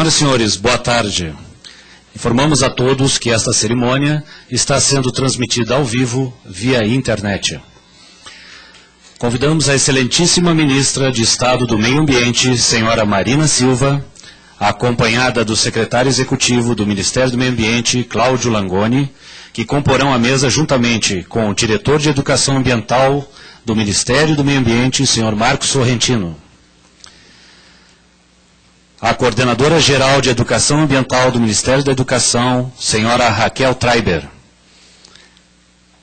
Senhoras e senhores, boa tarde. Informamos a todos que esta cerimônia está sendo transmitida ao vivo via internet. Convidamos a excelentíssima ministra de Estado do Meio Ambiente, senhora Marina Silva, acompanhada do secretário executivo do Ministério do Meio Ambiente, Cláudio Langoni, que comporão a mesa juntamente com o diretor de Educação Ambiental do Ministério do Meio Ambiente, senhor Marcos Sorrentino. A coordenadora-geral de Educação Ambiental do Ministério da Educação, senhora Raquel Treiber.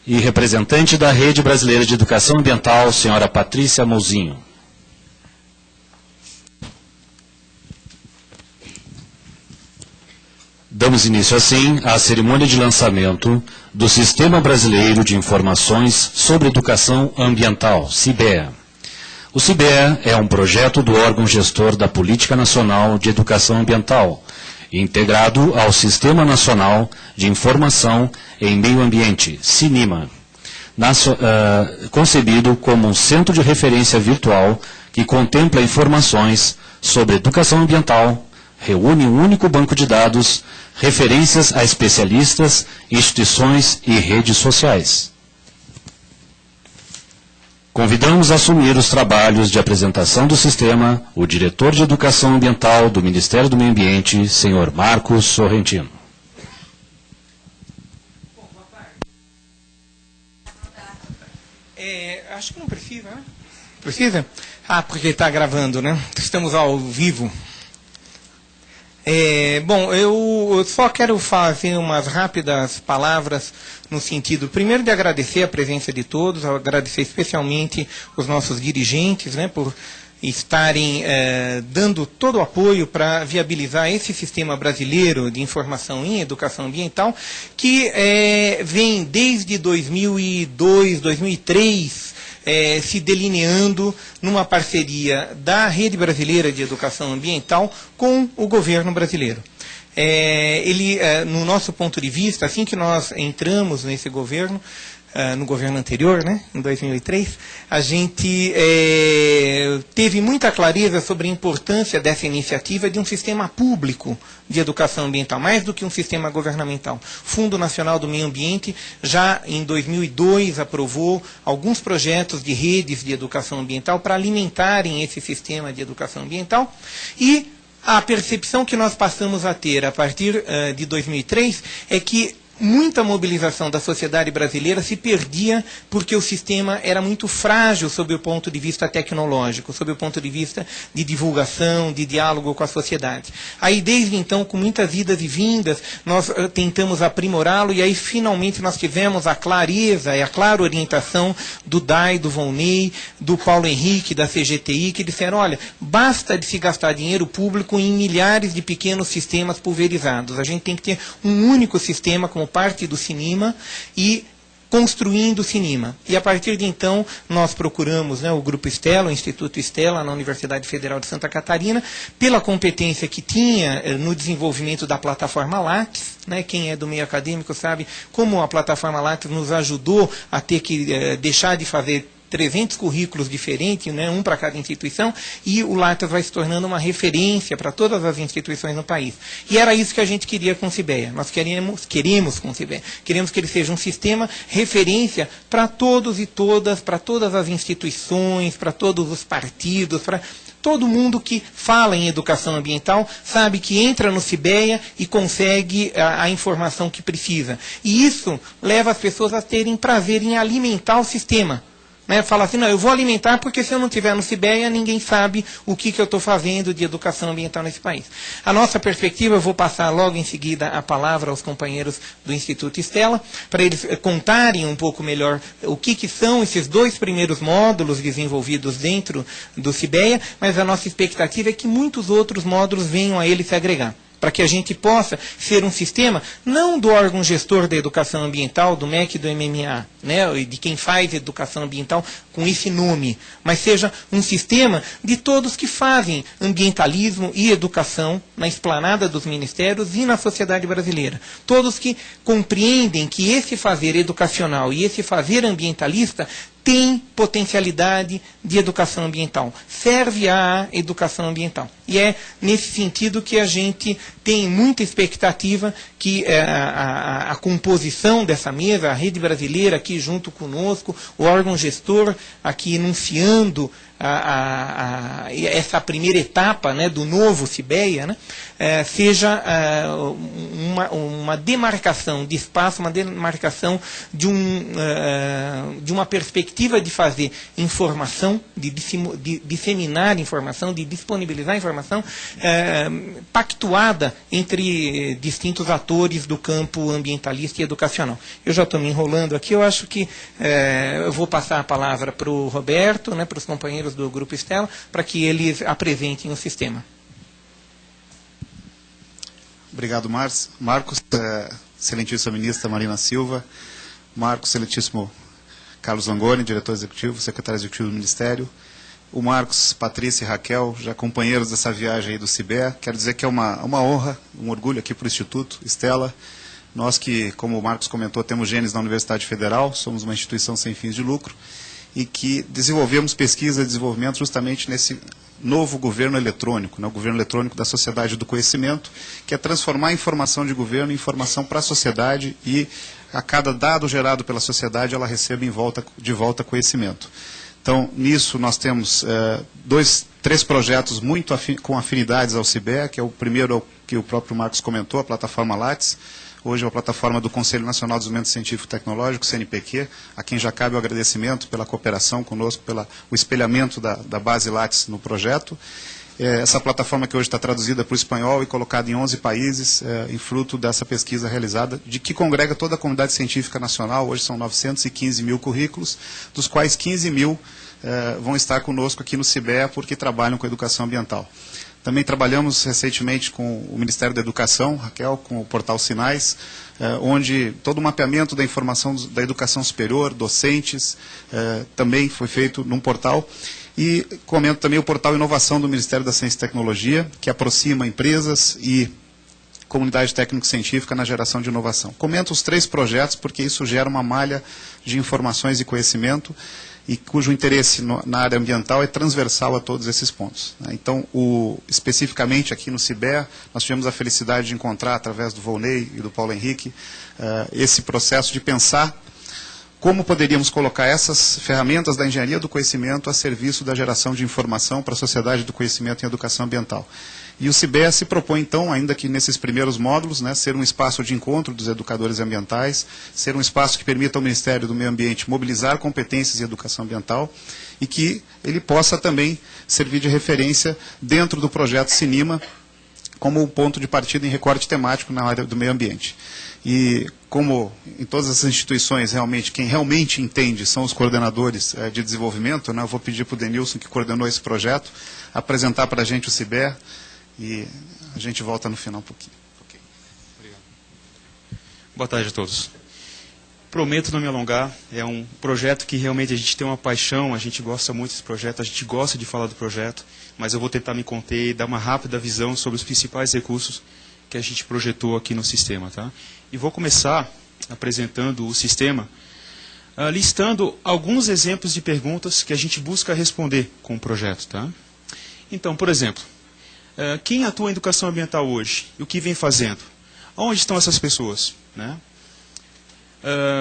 E representante da Rede Brasileira de Educação Ambiental, senhora Patrícia Mouzinho. Damos início, assim, à cerimônia de lançamento do Sistema Brasileiro de Informações sobre Educação Ambiental, SIBEA. O SIBEA é um projeto do órgão gestor da Política Nacional de Educação Ambiental, integrado ao Sistema Nacional de Informação em Meio Ambiente, SINIMA, concebido como um centro de referência virtual que contempla informações sobre educação ambiental, reúne um único banco de dados, referências a especialistas, instituições e redes sociais. Convidamos a assumir os trabalhos de apresentação do sistema o diretor de Educação Ambiental do Ministério do Meio Ambiente, senhor Marcos Sorrentino. Acho que não precisa, né? Precisa? Ah, porque está gravando, né? Estamos ao vivo. Bom, eu só quero fazer umas rápidas palavras no sentido, primeiro, de agradecer a presença de todos, agradecer especialmente os nossos dirigentes, né, por estarem dando todo o apoio para viabilizar esse sistema brasileiro de informação em educação ambiental, que vem desde 2002, 2003, se delineando numa parceria da Rede Brasileira de Educação Ambiental com o governo brasileiro. No nosso ponto de vista, assim que nós entramos nesse governo, no governo anterior, né, em 2003, a gente teve muita clareza sobre a importância dessa iniciativa de um sistema público de educação ambiental, mais do que um sistema governamental. O Fundo Nacional do Meio Ambiente, já em 2002, aprovou alguns projetos de redes de educação ambiental para alimentarem esse sistema de educação ambiental, e a percepção que nós passamos a ter a partir de 2003 é que muita mobilização da sociedade brasileira se perdia porque o sistema era muito frágil sob o ponto de vista tecnológico, sob o ponto de vista de divulgação, de diálogo com a sociedade. Aí, desde então, com muitas idas e vindas, nós tentamos aprimorá-lo, e aí, finalmente, nós tivemos a clareza e a clara orientação do DAI, do Volney, do Paulo Henrique, da CGTI, que disseram, olha, basta de se gastar dinheiro público em milhares de pequenos sistemas pulverizados. A gente tem que ter um único sistema como parte do SINIMA e construindo o SINIMA. E a partir de então, nós procuramos, né, o Grupo Stella, o Instituto Stella, na Universidade Federal de Santa Catarina, pela competência que tinha no desenvolvimento da plataforma Lattes, né, quem é do meio acadêmico sabe como a plataforma Lattes nos ajudou a ter que deixar de fazer 300 currículos diferentes, né, um para cada instituição, e o Lattes vai se tornando uma referência para todas as instituições no país. E era isso que a gente queria com o SIBEA. Nós queremos com o SIBEA. Queremos que ele seja um sistema referência para todos e todas, para todas as instituições, para todos os partidos, para todo mundo que fala em educação ambiental sabe que entra no SIBEA e consegue a informação que precisa. E isso leva as pessoas a terem prazer em alimentar o sistema. Né, fala assim, não, eu vou alimentar porque se eu não tiver no SIBEA, ninguém sabe o que eu estou fazendo de educação ambiental nesse país. A nossa perspectiva, eu vou passar logo em seguida a palavra aos companheiros do Instituto Stella, para eles contarem um pouco melhor o que são esses dois primeiros módulos desenvolvidos dentro do SIBEA, mas a nossa expectativa é que muitos outros módulos venham a ele se agregar, para que a gente possa ser um sistema, não do órgão gestor da educação ambiental, do MEC e do MMA, né, e de quem faz educação ambiental com esse nome, mas seja um sistema de todos que fazem ambientalismo e educação na esplanada dos ministérios e na sociedade brasileira. Todos que compreendem que esse fazer educacional e esse fazer ambientalista tem potencialidade de educação ambiental, serve à educação ambiental. E é nesse sentido que a gente tem muita expectativa que a composição dessa mesa, a Rede Brasileira aqui junto conosco, o órgão gestor aqui enunciando essa primeira etapa, né, do novo CIBEA, né, seja uma demarcação de espaço, uma demarcação de uma perspectiva de fazer informação, de disseminar informação, de disponibilizar informação pactuada entre distintos atores do campo ambientalista e educacional. Eu já estou me enrolando aqui, eu acho que eu vou passar a palavra para o Roberto, né, para os companheiros do Grupo Estela, para que eles apresentem o sistema. Obrigado, Marcos, excelentíssima ministra Marina Silva, Marcos, excelentíssimo Carlos Langoni, diretor executivo, secretário executivo do Ministério, o Marcos, Patrícia e Raquel, já companheiros dessa viagem aí do CIBEA. Quero dizer que é uma honra, um orgulho aqui para o Instituto Estela. Nós que, como o Marcos comentou, temos genes na Universidade Federal, somos uma instituição sem fins de lucro, e que desenvolvemos pesquisa e desenvolvimento justamente nesse novo governo eletrônico, né, o governo eletrônico da sociedade do conhecimento, que é transformar a informação de governo em informação para a sociedade e a cada dado gerado pela sociedade ela recebe de volta conhecimento. Então, nisso nós temos três projetos muito com afinidades ao CIBEA, que é o primeiro que o próprio Marcos comentou, a plataforma Lattes. Hoje é a plataforma do Conselho Nacional de Desenvolvimento Científico e Tecnológico, CNPq, a quem já cabe o agradecimento pela cooperação conosco, pelo espelhamento da base Lattes no projeto. Essa plataforma que hoje está traduzida para o espanhol e colocada em 11 países, em fruto dessa pesquisa realizada, de que congrega toda a comunidade científica nacional. Hoje são 915 mil currículos, dos quais 15 mil vão estar conosco aqui no CIBEA, porque trabalham com educação ambiental. Também trabalhamos recentemente com o Ministério da Educação, Raquel, com o portal Sinais, onde todo o mapeamento da informação da educação superior, docentes, também foi feito num portal. E comento também o portal Inovação do Ministério da Ciência e Tecnologia, que aproxima empresas e comunidade técnico-científica na geração de inovação. Comento os 3 projetos porque isso gera uma malha de informações e conhecimento e cujo interesse na área ambiental é transversal a todos esses pontos. Então, especificamente aqui no CIBEA, nós tivemos a felicidade de encontrar, através do Volney e do Paulo Henrique, esse processo de pensar como poderíamos colocar essas ferramentas da engenharia do conhecimento a serviço da geração de informação para a sociedade do conhecimento em educação ambiental. E o CIBEA se propõe, então, ainda que nesses primeiros módulos, né, ser um espaço de encontro dos educadores ambientais, ser um espaço que permita ao Ministério do Meio Ambiente mobilizar competências em educação ambiental e que ele possa também servir de referência dentro do projeto CINIMA como um ponto de partida em recorte temático na área do meio ambiente. E como em todas as instituições, realmente, quem realmente entende são os coordenadores de desenvolvimento, né, eu vou pedir para o Denilson, que coordenou esse projeto, apresentar para a gente o CIBEA e a gente volta no final um pouquinho. Okay. Obrigado. Boa tarde a todos. Prometo não me alongar, é um projeto que realmente a gente tem uma paixão, a gente gosta muito desse projeto, a gente gosta de falar do projeto, mas eu vou tentar me conter e dar uma rápida visão sobre os principais recursos que a gente projetou aqui no sistema. Tá? E vou começar apresentando o sistema, listando alguns exemplos de perguntas que a gente busca responder com o projeto. Tá? Então, por exemplo, quem atua em educação ambiental hoje e o que vem fazendo? Onde estão essas pessoas? Né?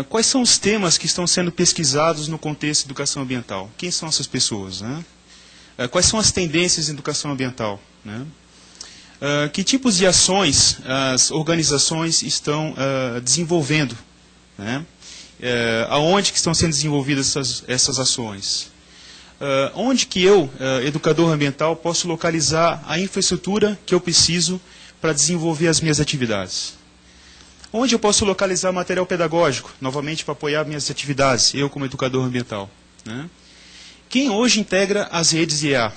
Quais são os temas que estão sendo pesquisados no contexto de educação ambiental? Quem são essas pessoas? Né? Quais são as tendências em educação ambiental? Né? Que tipos de ações as organizações estão desenvolvendo? Né? Aonde que estão sendo desenvolvidas essas ações? Onde que eu, educador ambiental, posso localizar a infraestrutura que eu preciso para desenvolver as minhas atividades? Onde eu posso localizar material pedagógico, novamente para apoiar minhas atividades, eu como educador ambiental? Né? Quem hoje integra as redes IEA?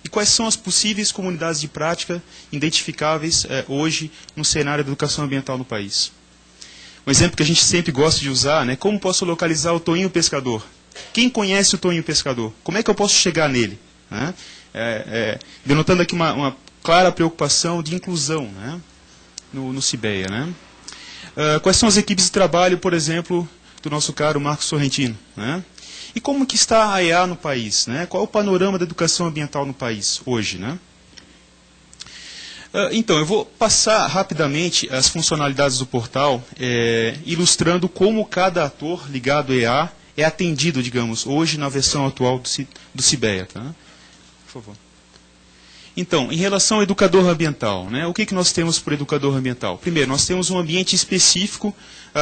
E quais são as possíveis comunidades de prática identificáveis hoje no cenário da educação ambiental no país? Um exemplo que a gente sempre gosta de usar, né? Como posso localizar o Toinho Pescador? Quem conhece o Toinho Pescador? Como é que eu posso chegar nele? Né? Denotando aqui uma clara preocupação de inclusão, né? no CIBEA. Né? Quais são as equipes de trabalho, por exemplo, do nosso caro Marcos Sorrentino? Né? E como que está a EA no país, né? Qual é o panorama da educação ambiental no país hoje, né? Então, eu vou passar rapidamente as funcionalidades do portal, ilustrando como cada ator ligado à EA é atendido, digamos, hoje na versão atual do CIBEA. Tá? Por favor. Então, em relação ao educador ambiental, né, o que nós temos para o educador ambiental? Primeiro, nós temos um ambiente específico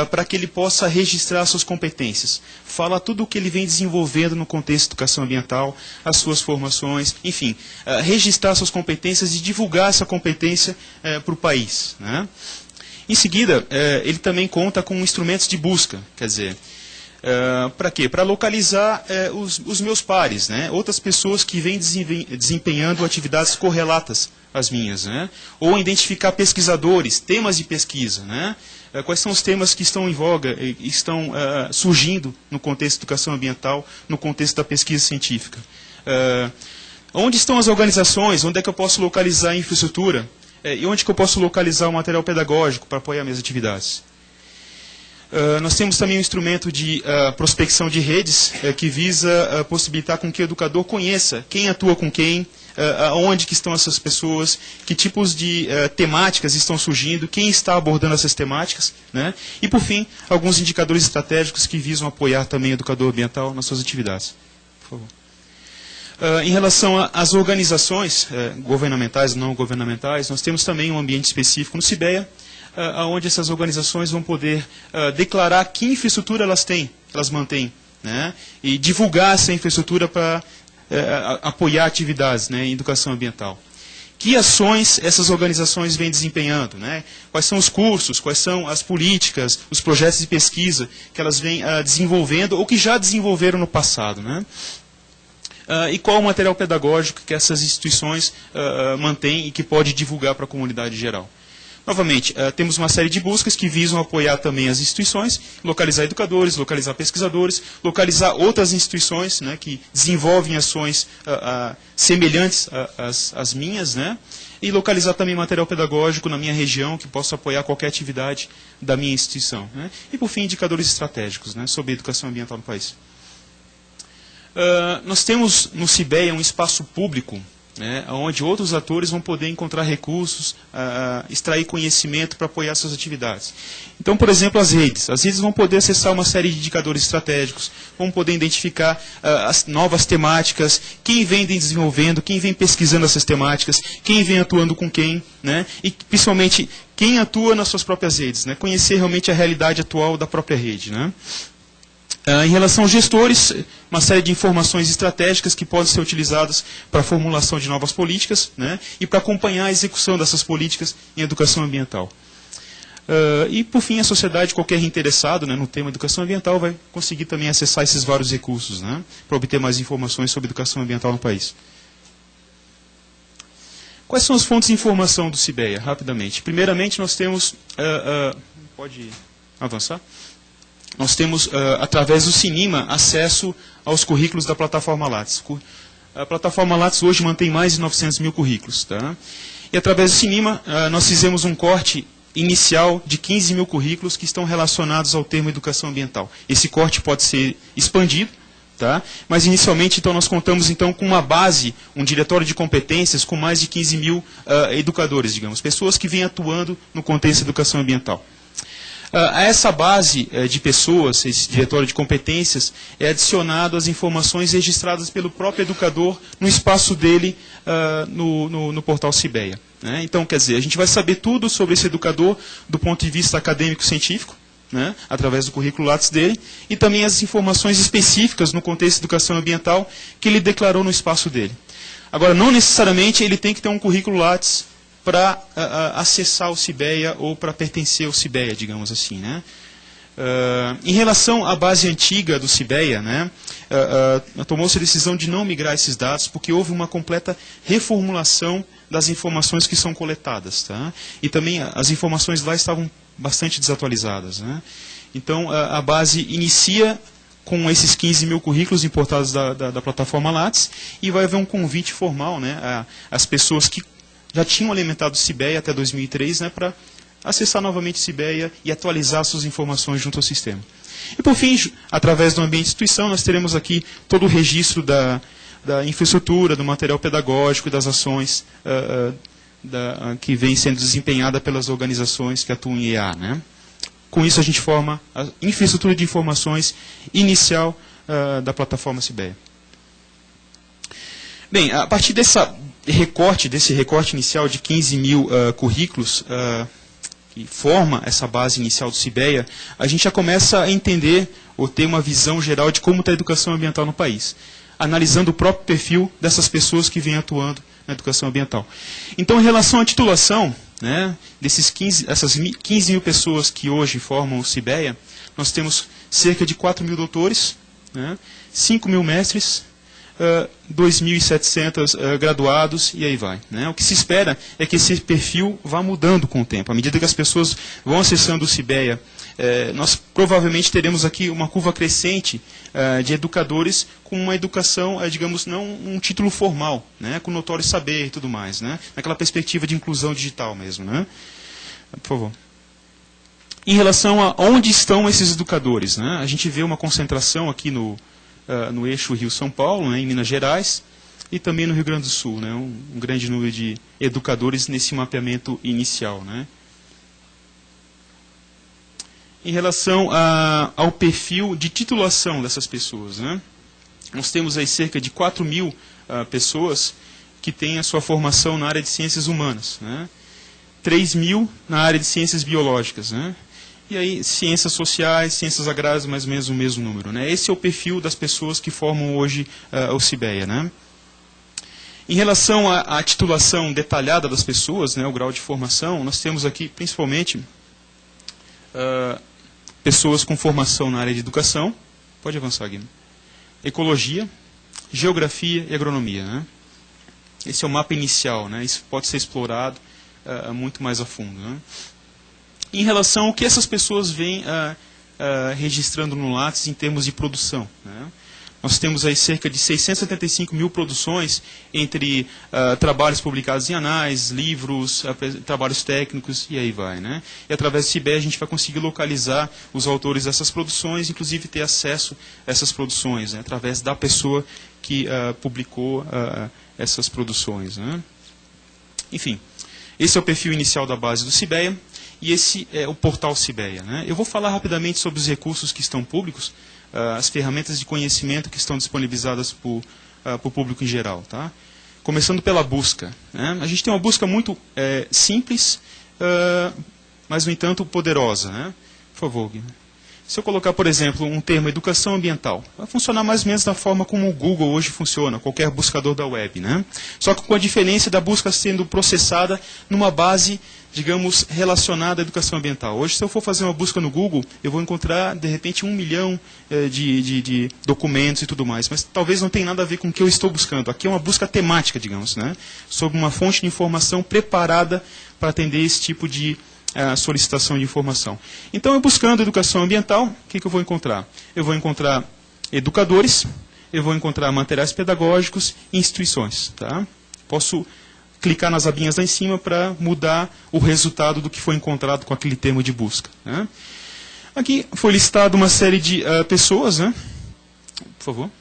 para que ele possa registrar suas competências. Fala tudo o que ele vem desenvolvendo no contexto de educação ambiental, as suas formações, enfim, registrar suas competências e divulgar essa competência para o país. Né? Em seguida, ele também conta com instrumentos de busca, quer dizer, para quê? Para localizar os meus pares, né? Outras pessoas que vêm desempenhando atividades correlatas às minhas, né? Ou identificar pesquisadores, temas de pesquisa, né? Quais são os temas que estão em voga, estão surgindo no contexto de educação ambiental, no contexto da pesquisa científica. Onde estão as organizações, onde é que eu posso localizar a infraestrutura, e onde que eu posso localizar o material pedagógico para apoiar minhas atividades. Nós temos também um instrumento de prospecção de redes que visa possibilitar com que o educador conheça quem atua com quem, onde que estão essas pessoas, que tipos de temáticas estão surgindo, quem está abordando essas temáticas. Né? E, por fim, alguns indicadores estratégicos que visam apoiar também o educador ambiental nas suas atividades. Por favor. Em relação às organizações governamentais e não governamentais, nós temos também um ambiente específico no CIBEA, onde essas organizações vão poder declarar que infraestrutura elas têm, elas mantêm, né? E divulgar essa infraestrutura para apoiar atividades, né, em educação ambiental. Que ações essas organizações vêm desempenhando, né? Quais são os cursos, quais são as políticas, os projetos de pesquisa que elas vêm desenvolvendo ou que já desenvolveram no passado, né? E qual o material pedagógico que essas instituições mantêm e que pode divulgar para a comunidade geral. Novamente, temos uma série de buscas que visam apoiar também as instituições, localizar educadores, localizar pesquisadores, localizar outras instituições, né, que desenvolvem ações semelhantes às minhas, né, e localizar também material pedagógico na minha região que possa apoiar qualquer atividade da minha instituição. Né, e, por fim, indicadores estratégicos, né, sobre a educação ambiental no país. Nós temos no CIBEA um espaço público, né, onde outros atores vão poder encontrar recursos, extrair conhecimento para apoiar suas atividades. Então, por exemplo, as redes. As redes vão poder acessar uma série de indicadores estratégicos, vão poder identificar as novas temáticas, quem vem desenvolvendo, quem vem pesquisando essas temáticas, quem vem atuando com quem, né, e principalmente quem atua nas suas próprias redes, né, conhecer realmente a realidade atual da própria rede. Né. Em relação aos gestores, uma série de informações estratégicas que podem ser utilizadas para a formulação de novas políticas, né, e para acompanhar a execução dessas políticas em educação ambiental. E, por fim, a sociedade, qualquer interessado, né, no tema educação ambiental, vai conseguir também acessar esses vários recursos, né, para obter mais informações sobre educação ambiental no país. Quais são as fontes de informação do CIBEA? Rapidamente. Primeiramente, nós temos... pode avançar? Nós temos, através do Cinema, acesso aos currículos da plataforma Lattes. A plataforma Lattes hoje mantém mais de 900 mil currículos. Tá? E através do Cinema, nós fizemos um corte inicial de 15 mil currículos que estão relacionados ao termo educação ambiental. Esse corte pode ser expandido, tá? Mas inicialmente então, nós contamos então, com uma base, um diretório de competências com mais de 15 mil educadores, digamos, pessoas que vêm atuando no contexto da educação ambiental. A essa base de pessoas, esse diretório de competências, é adicionado as informações registradas pelo próprio educador no espaço dele no portal CIBEA. Né? Então, quer dizer, a gente vai saber tudo sobre esse educador do ponto de vista acadêmico-científico, né? Através do currículo Lattes dele, e também as informações específicas no contexto de educação ambiental que ele declarou no espaço dele. Agora, não necessariamente ele tem que ter um currículo Lattes para acessar o CIBEA ou para pertencer ao CIBEA, digamos assim. Né? Em relação à base antiga do CIBEA, né, tomou-se a decisão de não migrar esses dados, porque houve uma completa reformulação das informações que são coletadas. Tá? E também as informações lá estavam bastante desatualizadas. Né? Então, a base inicia com esses 15 mil currículos importados da plataforma Lattes, e vai haver um convite formal, né, às pessoas que já tinham alimentado o CIBEA até 2003, né, para acessar novamente o CIBEA e atualizar suas informações junto ao sistema. E, por fim, através do ambiente de instituição, nós teremos aqui todo o registro da infraestrutura, do material pedagógico e das ações que vem sendo desempenhada pelas organizações que atuam em EA, né? Com isso, a gente forma a infraestrutura de informações inicial da plataforma CIBEA. Bem, a partir desse recorte inicial de 15 mil currículos, que forma essa base inicial do CIBEA, a gente já começa a entender ou ter uma visão geral de como está a educação ambiental no país, analisando o próprio perfil dessas pessoas que vêm atuando na educação ambiental. Então, em relação à titulação, né, essas 15 mil pessoas que hoje formam o CIBEA, nós temos cerca de 4 mil doutores, né, 5 mil mestres, 2.700 graduados, e aí vai, né? O que se espera é que esse perfil vá mudando com o tempo. À medida que as pessoas vão acessando o CIBEA, nós provavelmente teremos aqui uma curva crescente de educadores com uma educação, digamos, não um título formal, né? Com notório saber e tudo mais, né? Naquela perspectiva de inclusão digital mesmo, né? Por favor. Em relação a onde estão esses educadores, né? A gente vê uma concentração aqui no eixo Rio-São Paulo, né, em Minas Gerais, e também no Rio Grande do Sul, né, um grande número de educadores nesse mapeamento inicial, né. Em relação ao perfil de titulação dessas pessoas, né, nós temos aí cerca de 4 mil pessoas que têm a sua formação na área de ciências humanas, né, 3 mil na área de ciências biológicas, né. E aí, ciências sociais, ciências agrárias, mais ou menos o mesmo número, né? Esse é o perfil das pessoas que formam hoje o CIBEA, né? Em relação à titulação detalhada das pessoas, né, o grau de formação, nós temos aqui, principalmente, pessoas com formação na área de educação, pode avançar, Guilherme, ecologia, geografia e agronomia, né? Esse é o mapa inicial, né? Isso pode ser explorado muito mais a fundo, né? Em relação ao que essas pessoas vêm registrando no Lattes em termos de produção, né? Nós temos aí cerca de 675 mil produções entre trabalhos publicados em anais, livros, trabalhos técnicos e aí vai, né? E através do CIBEA a gente vai conseguir localizar os autores dessas produções, inclusive ter acesso a essas produções, né, através da pessoa que publicou essas produções, né? Enfim, esse é o perfil inicial da base do CIBEA. E esse é o portal CIBEA, né? Eu vou falar rapidamente sobre os recursos que estão públicos, as ferramentas de conhecimento que estão disponibilizadas para o público em geral, tá? Começando pela busca, né? A gente tem uma busca muito simples, mas, no entanto, poderosa, né? Por favor, Gui. Se eu colocar, por exemplo, um termo educação ambiental, vai funcionar mais ou menos da forma como o Google hoje funciona, qualquer buscador da web, né? Só que com a diferença da busca sendo processada numa base, digamos, relacionada à educação ambiental. Hoje, se eu for fazer uma busca no Google, eu vou encontrar, de repente, 1 milhão de documentos e tudo mais, mas talvez não tenha nada a ver com o que eu estou buscando. Aqui é uma busca temática, digamos, né? Sobre uma fonte de informação preparada para atender esse tipo de solicitação de informação. Então, eu buscando educação ambiental, o que eu vou encontrar? Eu vou encontrar educadores, eu vou encontrar materiais pedagógicos e instituições, tá? Posso clicar nas abinhas lá em cima para mudar o resultado do que foi encontrado com aquele termo de busca, né? Aqui foi listado uma série de pessoas, né? Por favor.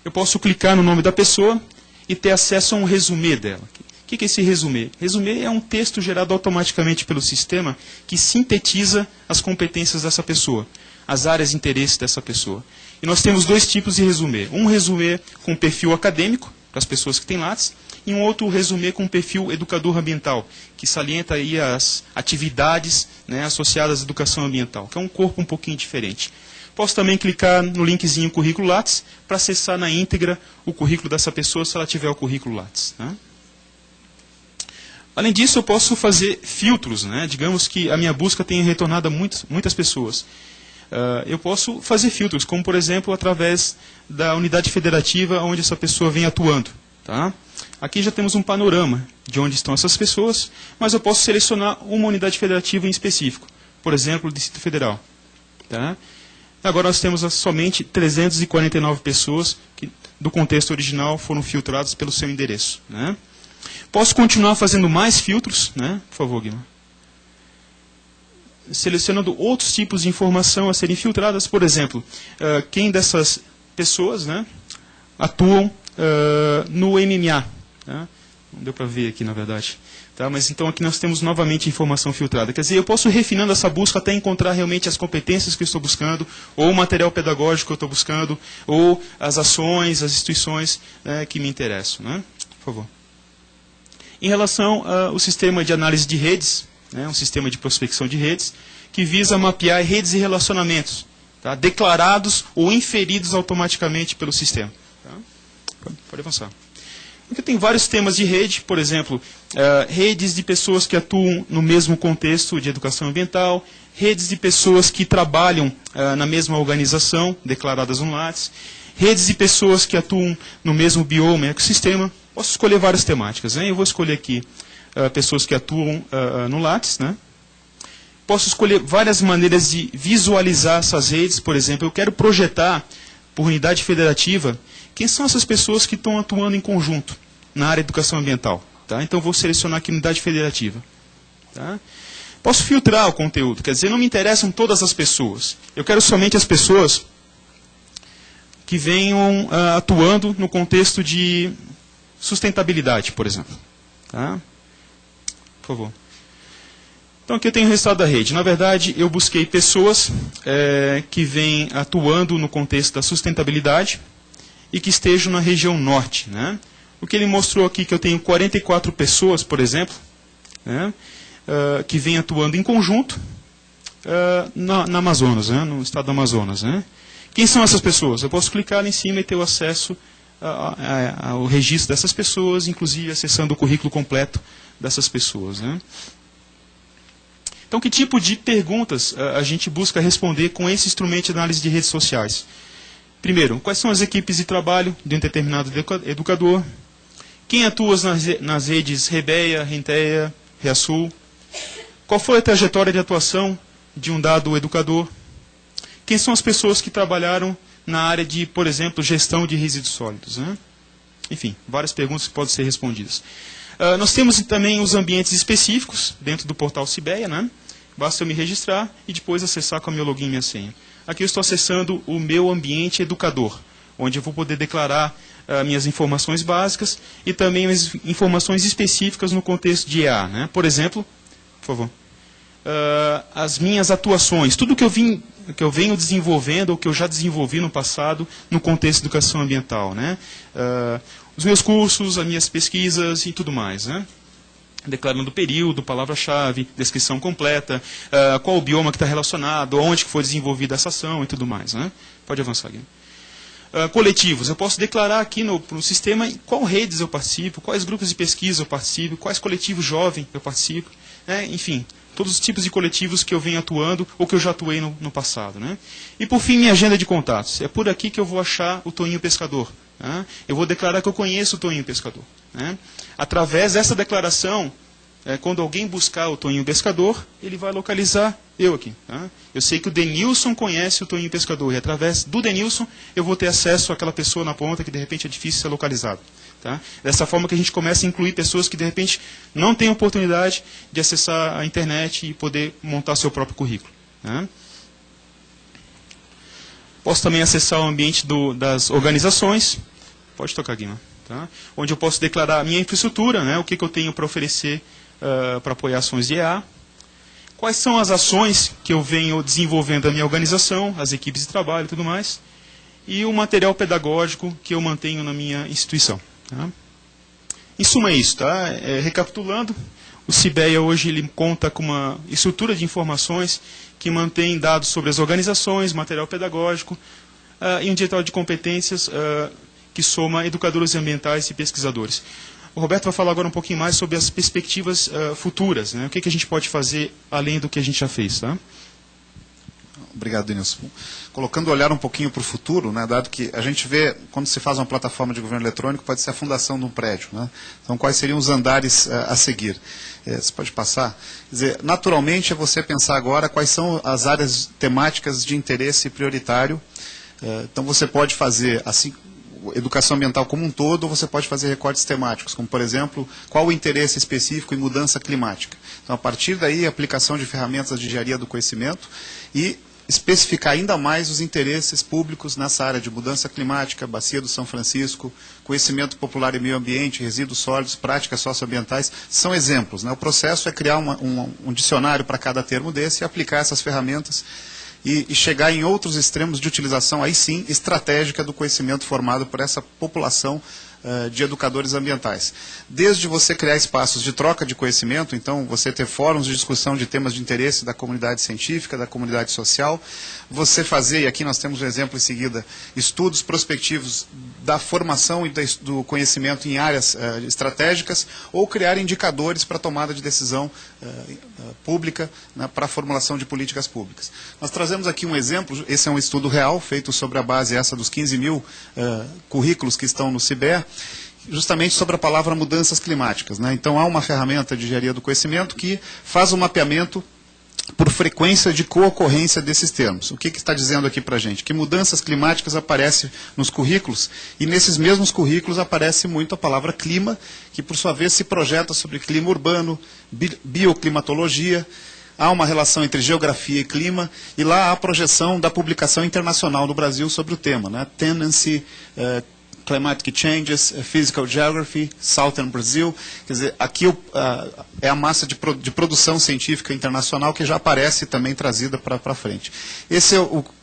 Eu posso clicar no nome da pessoa e ter acesso a um resumê dela. O que é esse resumê? Resumê é um texto gerado automaticamente pelo sistema que sintetiza as competências dessa pessoa, as áreas de interesse dessa pessoa. E nós temos 2 tipos de resumê. Um resumê com perfil acadêmico, para as pessoas que têm Lattes, e um outro resumê com perfil educador ambiental, que salienta aí as atividades, né, associadas à educação ambiental, que é um corpo um pouquinho diferente. Posso também clicar no linkzinho Currículo Lattes para acessar na íntegra o currículo dessa pessoa, se ela tiver o currículo Lattes, né? Além disso, eu posso fazer filtros, né? Digamos que a minha busca tenha retornado a muitas pessoas. Eu posso fazer filtros, como, por exemplo, através da unidade federativa onde essa pessoa vem atuando, tá? Aqui já temos um panorama de onde estão essas pessoas, mas eu posso selecionar uma unidade federativa em específico, por exemplo, o Distrito Federal, tá? Agora nós temos somente 349 pessoas que, do contexto original, foram filtradas pelo seu endereço, né? Posso continuar fazendo mais filtros, né? Por favor, Guilherme. selecionando outros tipos de informação a serem filtradas. Por exemplo, quem dessas pessoas, né, atuam no MMA. Tá? Não deu para ver aqui, na verdade. Tá? Mas então aqui nós temos novamente informação filtrada. Quer dizer, eu posso ir refinando essa busca até encontrar realmente as competências que eu estou buscando, ou o material pedagógico que eu estou buscando, ou as ações, as instituições, né, que me interessam. Né? Por favor. Em relação ao sistema de análise de redes, né, um sistema de prospecção de redes, que visa mapear redes e relacionamentos, tá, declarados ou inferidos automaticamente pelo sistema. Tá? Pode avançar. Aqui tem vários temas de rede, por exemplo, redes de pessoas que atuam no mesmo contexto de educação ambiental, redes de pessoas que trabalham na mesma organização, declaradas no Lattes, redes de pessoas que atuam no mesmo bioma e ecossistema. Posso escolher várias temáticas. Né? Eu vou escolher aqui pessoas que atuam no Lattes. Né? Posso escolher várias maneiras de visualizar essas redes. Por exemplo, eu quero projetar, por unidade federativa, quem são essas pessoas que estão atuando em conjunto na área de educação ambiental. Tá? Então, vou selecionar aqui unidade federativa. Tá? Posso filtrar o conteúdo, quer dizer, não me interessam todas as pessoas. Eu quero somente as pessoas que venham atuando no contexto de sustentabilidade, por exemplo. Tá? Por favor. Então, aqui eu tenho o resultado da rede. Na verdade, eu busquei pessoas que vêm atuando no contexto da sustentabilidade e que estejam na região norte. Né? O que ele mostrou aqui, que eu tenho 44 pessoas, por exemplo, né, que vêm atuando em conjunto na Amazonas, né, no estado do Amazonas. Né? Quem são essas pessoas? Eu posso clicar ali em cima e ter o acesso ao registro dessas pessoas, inclusive acessando o currículo completo dessas pessoas. Né? Então, que tipo de perguntas a gente busca responder com esse instrumento de análise de redes sociais? Primeiro, quais são as equipes de trabalho de um determinado educador? Quem atua nas redes Rebeia, Renteia, Reasul? Qual foi a trajetória de atuação de um dado educador? Quem são as pessoas que trabalharam na área de, por exemplo, gestão de resíduos sólidos? Né? Enfim, várias perguntas que podem ser respondidas. Nós temos também os ambientes específicos dentro do portal CIBEA. Né? Basta eu me registrar e depois acessar com o meu login e minha senha. Aqui eu estou acessando o meu ambiente educador, onde eu vou poder declarar minhas informações básicas e também as informações específicas no contexto de EA. Né? Por exemplo, por favor, as minhas atuações, tudo que eu venho desenvolvendo ou que eu já desenvolvi no passado no contexto de educação ambiental. Né? Os meus cursos, as minhas pesquisas e tudo mais. Né? Declarando o período, palavra-chave, descrição completa, qual o bioma que está relacionado, onde que foi desenvolvida essa ação e tudo mais. Né? Pode avançar aqui. Coletivos, eu posso declarar aqui no sistema qual redes eu participo, quais grupos de pesquisa eu participo, quais coletivos jovens eu participo, né? Enfim, todos os tipos de coletivos que eu venho atuando ou que eu já atuei no passado. Né? E por fim, minha agenda de contatos. É por aqui que eu vou achar o Toninho Pescador. Né? Eu vou declarar que eu conheço o Toninho Pescador. Né? Através dessa declaração, quando alguém buscar o Toninho Pescador, ele vai localizar eu aqui. Tá? Eu sei que o Denilson conhece o Toninho Pescador, e através do Denilson eu vou ter acesso àquela pessoa na ponta que de repente é difícil ser localizado. Tá? Dessa forma que a gente começa a incluir pessoas que de repente não têm oportunidade de acessar a internet e poder montar seu próprio currículo. Tá? Posso também acessar o ambiente das organizações. Pode tocar, Guima. Tá? Onde eu posso declarar a minha infraestrutura, né? O que eu tenho para oferecer para apoiar ações de EA. Quais são as ações que eu venho desenvolvendo na minha organização, as equipes de trabalho e tudo mais. E o material pedagógico que eu mantenho na minha instituição. Tá? Em suma é isso. Tá? Recapitulando, o CIBEA hoje ele conta com uma estrutura de informações que mantém dados sobre as organizações, material pedagógico e um diretório de competências que soma educadores ambientais e pesquisadores. O Roberto vai falar agora um pouquinho mais sobre as perspectivas futuras, né? O que a gente pode fazer além do que a gente já fez. Tá? Obrigado, Denilson. Colocando o olhar um pouquinho para o futuro, né, dado que a gente vê, quando se faz uma plataforma de governo eletrônico, pode ser a fundação de um prédio. Né? Então, quais seriam os andares a seguir? Você pode passar? Quer dizer, naturalmente, é você pensar agora quais são as áreas temáticas de interesse prioritário. Então, você pode fazer, assim, educação ambiental como um todo, ou você pode fazer recortes temáticos, como, por exemplo, qual o interesse específico em mudança climática. Então, a partir daí, a aplicação de ferramentas de engenharia do conhecimento e especificar ainda mais os interesses públicos nessa área de mudança climática, Bacia do São Francisco, conhecimento popular e meio ambiente, resíduos sólidos, práticas socioambientais, são exemplos, né? O processo é criar um dicionário para cada termo desse e aplicar essas ferramentas e chegar em outros extremos de utilização, aí sim, estratégica do conhecimento formado por essa população de educadores ambientais. Desde você criar espaços de troca de conhecimento, então você ter fóruns de discussão de temas de interesse da comunidade científica, da comunidade social, você fazer, e aqui nós temos um exemplo em seguida, estudos prospectivos da formação e do conhecimento em áreas estratégicas, ou criar indicadores para tomada de decisão pública, né, para a formulação de políticas públicas. Nós trazemos aqui um exemplo, esse é um estudo real, feito sobre a base essa dos 15 mil currículos que estão no CIBEA, justamente sobre a palavra mudanças climáticas, né? Então há uma ferramenta de engenharia do conhecimento que faz o mapeamento por frequência de co-ocorrência desses termos. O que está dizendo aqui para a gente? Que mudanças climáticas aparecem nos currículos, e nesses mesmos currículos aparece muito a palavra clima, que por sua vez se projeta sobre clima urbano, bioclimatologia. Há uma relação entre geografia e clima, e lá há a projeção da publicação internacional no Brasil sobre o tema, né? Tendency, Climatic Changes, Physical Geography, Southern Brazil. Quer dizer, aqui é a massa de produção científica internacional que já aparece também trazida para frente. Esse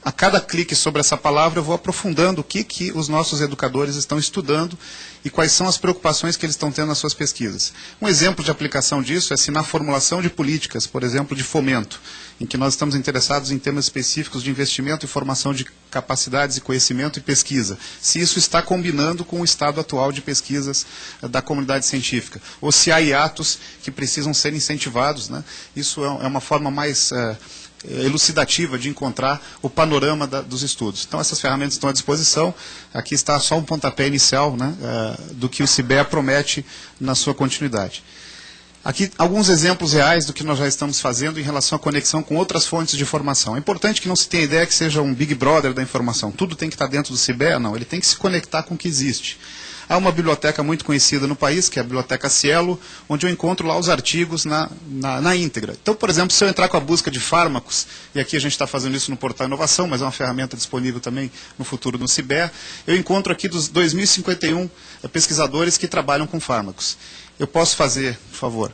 a cada clique sobre essa palavra eu vou aprofundando o que os nossos educadores estão estudando e quais são as preocupações que eles estão tendo nas suas pesquisas. Um exemplo de aplicação disso é se na formulação de políticas, por exemplo, de fomento, em que nós estamos interessados em temas específicos de investimento e formação de capacidades e conhecimento e pesquisa, se isso está combinando com o estado atual de pesquisas da comunidade científica, ou se há hiatos que precisam ser incentivados, né? Isso é uma forma mais elucidativa de encontrar o panorama dos estudos. Então, essas ferramentas estão à disposição. Aqui está só um pontapé inicial, né, do que o CIBEA promete na sua continuidade. Aqui, alguns exemplos reais do que nós já estamos fazendo em relação à conexão com outras fontes de informação. É importante que não se tenha ideia que seja um Big Brother da informação. Tudo tem que estar dentro do CIBEA, não. Ele tem que se conectar com o que existe. Há uma biblioteca muito conhecida no país, que é a Biblioteca Cielo, onde eu encontro lá os artigos na íntegra. Então, por exemplo, se eu entrar com a busca de fármacos, e aqui a gente está fazendo isso no Portal Inovação, mas é uma ferramenta disponível também no futuro no CIBEA, eu encontro aqui dos 2.051 pesquisadores que trabalham com fármacos. Eu posso fazer, por favor,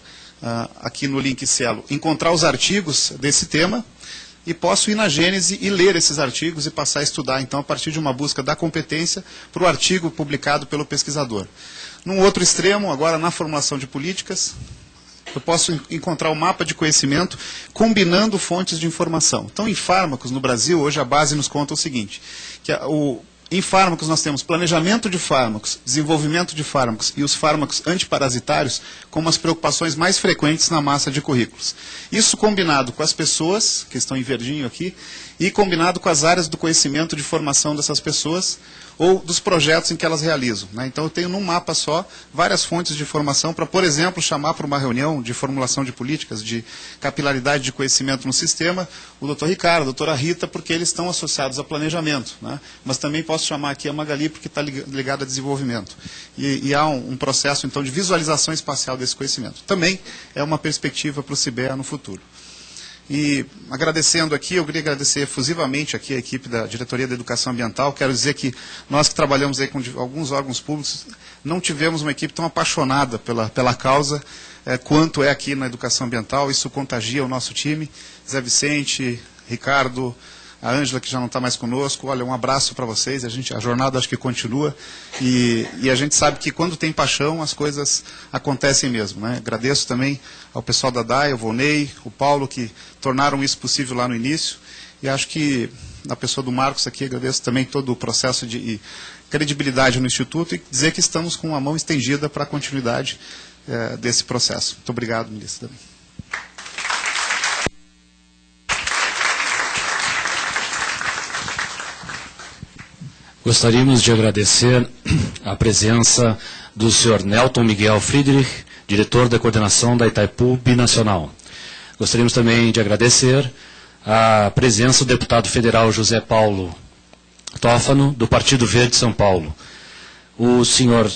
aqui no link Cielo, encontrar os artigos desse tema, e posso ir na Gênese e ler esses artigos e passar a estudar, então, a partir de uma busca da competência para o artigo publicado pelo pesquisador. Num outro extremo, agora na formulação de políticas, eu posso encontrar o mapa de conhecimento combinando fontes de informação. Então, em fármacos, no Brasil, hoje a base nos conta o seguinte, que em fármacos nós temos planejamento de fármacos, desenvolvimento de fármacos e os fármacos antiparasitários como as preocupações mais frequentes na massa de currículos. Isso combinado com as pessoas, que estão em verdinho aqui, e combinado com as áreas do conhecimento de formação dessas pessoas ou dos projetos em que elas realizam, né? Então eu tenho num mapa só várias fontes de informação para, por exemplo, chamar para uma reunião de formulação de políticas, de capilaridade de conhecimento no sistema, o doutor Ricardo, a doutora Rita, porque eles estão associados a planejamento, né? Mas também posso chamar aqui a Magali, porque está ligada a desenvolvimento. E há um processo, então, de visualização espacial desse conhecimento. Também é uma perspectiva para o CIBEA no futuro. E agradecendo aqui, eu queria agradecer efusivamente aqui a equipe da Diretoria da Educação Ambiental. Quero dizer que nós que trabalhamos aí com alguns órgãos públicos, não tivemos uma equipe tão apaixonada pela causa quanto é aqui na Educação Ambiental. Isso contagia o nosso time. Zé Vicente, Ricardo, a Ângela, que já não está mais conosco. Olha, um abraço para vocês. A jornada acho que continua. E a gente sabe que quando tem paixão, as coisas acontecem mesmo, né? Agradeço também ao pessoal da DAI, ao Volney, o Paulo, que tornaram isso possível lá no início. E acho que, na pessoa do Marcos aqui, agradeço também todo o processo de credibilidade no Instituto e dizer que estamos com a mão estendida para a continuidade desse processo. Muito obrigado, ministro. Gostaríamos de agradecer a presença do senhor Nelton Miguel Friedrich, diretor da coordenação da Itaipu Binacional. Gostaríamos também de agradecer a presença do deputado federal José Paulo Tófano, do Partido Verde de São Paulo. o senhor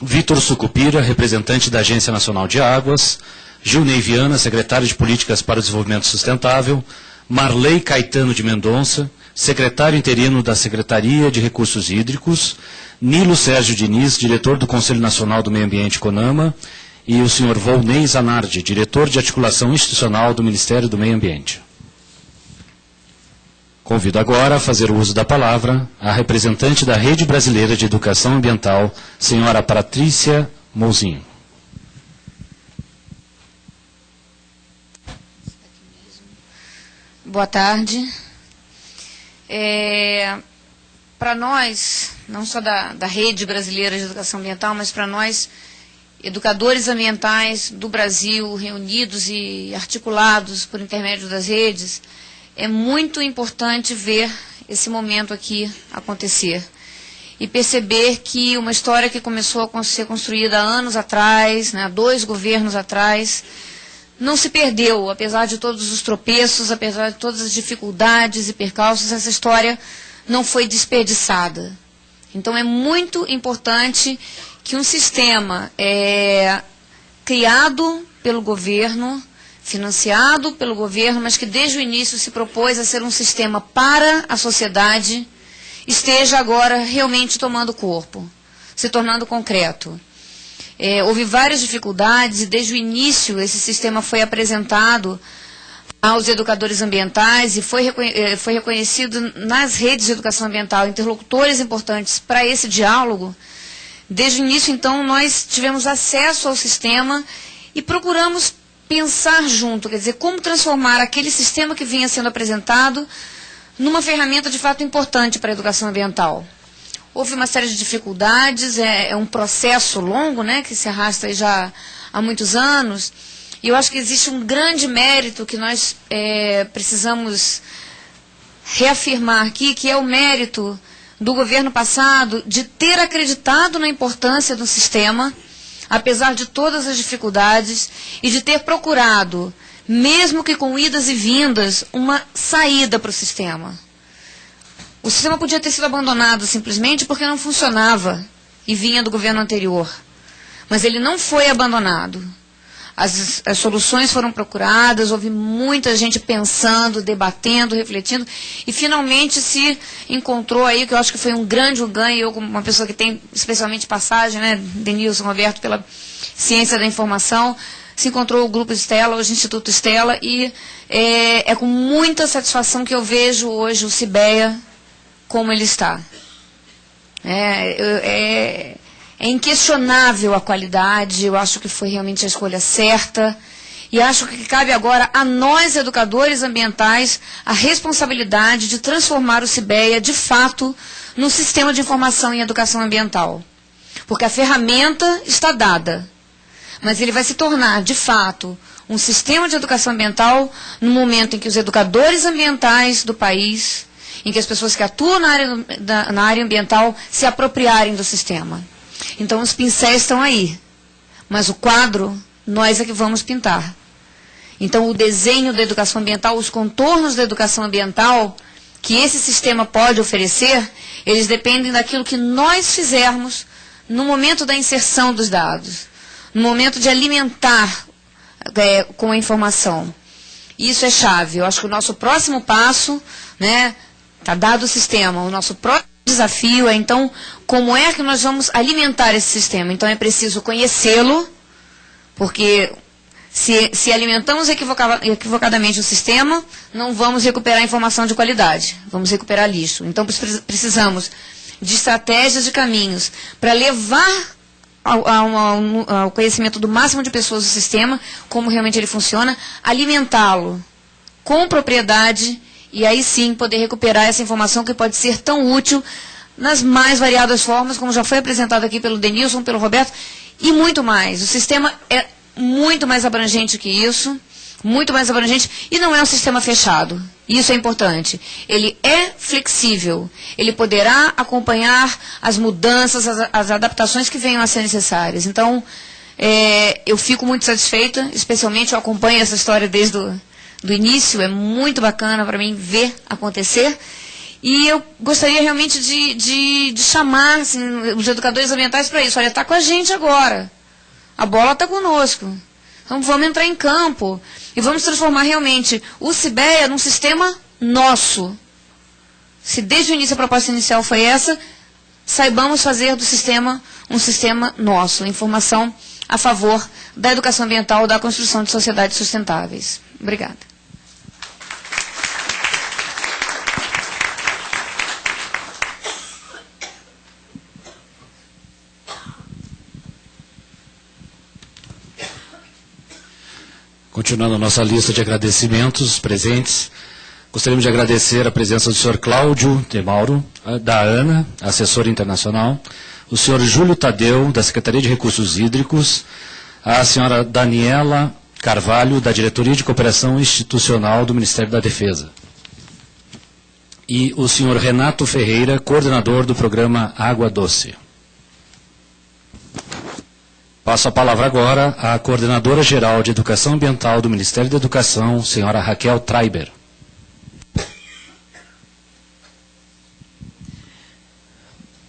Vitor Sucupira, representante da Agência Nacional de Águas, Gilney Viana, secretário de Políticas para o Desenvolvimento Sustentável, Marley Caetano de Mendonça, secretário interino da Secretaria de Recursos Hídricos, Nilo Sérgio Diniz, diretor do Conselho Nacional do Meio Ambiente, CONAMA, e o senhor Volney Zanardi, diretor de Articulação Institucional do Ministério do Meio Ambiente. Convido agora a fazer o uso da palavra a representante da Rede Brasileira de Educação Ambiental, senhora Patrícia Mouzinho. Boa tarde. Para nós, não só da Rede Brasileira de Educação Ambiental, mas para nós, educadores ambientais do Brasil, reunidos e articulados por intermédio das redes, é muito importante ver esse momento aqui acontecer e perceber que uma história que começou a ser construída há anos atrás, né, há 2 governos atrás, não se perdeu, apesar de todos os tropeços, apesar de todas as dificuldades e percalços, essa história não foi desperdiçada. Então é muito importante que um sistema criado pelo governo, financiado pelo governo, mas que desde o início se propôs a ser um sistema para a sociedade, esteja agora realmente tomando corpo, se tornando concreto. Houve várias dificuldades e desde o início esse sistema foi apresentado aos educadores ambientais e foi reconhecido nas redes de educação ambiental, interlocutores importantes para esse diálogo. Desde o início, então, nós tivemos acesso ao sistema e procuramos pensar junto, quer dizer, como transformar aquele sistema que vinha sendo apresentado numa ferramenta de fato importante para a educação ambiental. Houve uma série de dificuldades, é um processo longo, né, que se arrasta aí já há muitos anos, e eu acho que existe um grande mérito que nós precisamos reafirmar aqui, que é o mérito do governo passado de ter acreditado na importância do sistema, apesar de todas as dificuldades, e de ter procurado, mesmo que com idas e vindas, uma saída para o sistema. O sistema podia ter sido abandonado simplesmente porque não funcionava e vinha do governo anterior. Mas ele não foi abandonado. As soluções foram procuradas, houve muita gente pensando, debatendo, refletindo, e finalmente se encontrou aí, que eu acho que foi um grande ganho, eu como uma pessoa que tem especialmente passagem, né, Denilson, Roberto, pela ciência da informação, se encontrou o Grupo Stella, hoje Instituto Stella, e é com muita satisfação que eu vejo hoje o CIBEA como ele está. É inquestionável a qualidade, eu acho que foi realmente a escolha certa, e acho que cabe agora a nós, educadores ambientais, a responsabilidade de transformar o CIBEA, de fato, num sistema de informação em educação ambiental. Porque a ferramenta está dada, mas ele vai se tornar, de fato, um sistema de educação ambiental no momento em que os educadores ambientais do país, em que as pessoas que atuam na área ambiental se apropriarem do sistema. Então os pincéis estão aí, mas o quadro nós é que vamos pintar. Então o desenho da educação ambiental, os contornos da educação ambiental que esse sistema pode oferecer, eles dependem daquilo que nós fizermos no momento da inserção dos dados, no momento de alimentar com a informação. Isso é chave. Eu acho que o nosso próximo passo, né, está dado o sistema, o nosso próximo desafio é, então, como é que nós vamos alimentar esse sistema? Então, é preciso conhecê-lo, porque se alimentamos equivocadamente o sistema, não vamos recuperar informação de qualidade, vamos recuperar lixo. Então, precisamos de estratégias, de caminhos, para levar ao conhecimento do máximo de pessoas o sistema, como realmente ele funciona, alimentá-lo com propriedade, e aí sim poder recuperar essa informação que pode ser tão útil nas mais variadas formas, como já foi apresentado aqui pelo Denilson, pelo Roberto, e muito mais. O sistema é muito mais abrangente que isso, muito mais abrangente, e não é um sistema fechado. Isso é importante. Ele é flexível, ele poderá acompanhar as mudanças, as adaptações que venham a ser necessárias. Então, eu fico muito satisfeita, especialmente eu acompanho essa história desde do início, é muito bacana para mim ver acontecer, E eu gostaria realmente de chamar assim, os educadores ambientais para isso. Olha, está com a gente agora. A bola está conosco. Então vamos entrar em campo e vamos transformar realmente o CIBEA num sistema nosso. Se desde o início a proposta inicial foi essa, saibamos fazer do sistema um sistema nosso. Informação a favor da educação ambiental, da construção de sociedades sustentáveis. Obrigada. Continuando a nossa lista de agradecimentos presentes, gostaríamos de agradecer a presença do senhor Cláudio de Mauro, da ANA, assessora internacional, o senhor Júlio Tadeu, da Secretaria de Recursos Hídricos, a senhora Daniela Carvalho, da Diretoria de Cooperação Institucional do Ministério da Defesa, e o senhor Renato Ferreira, coordenador do programa Água Doce. Passo a palavra agora à Coordenadora Geral de Educação Ambiental do Ministério da Educação, senhora Raquel Treiber.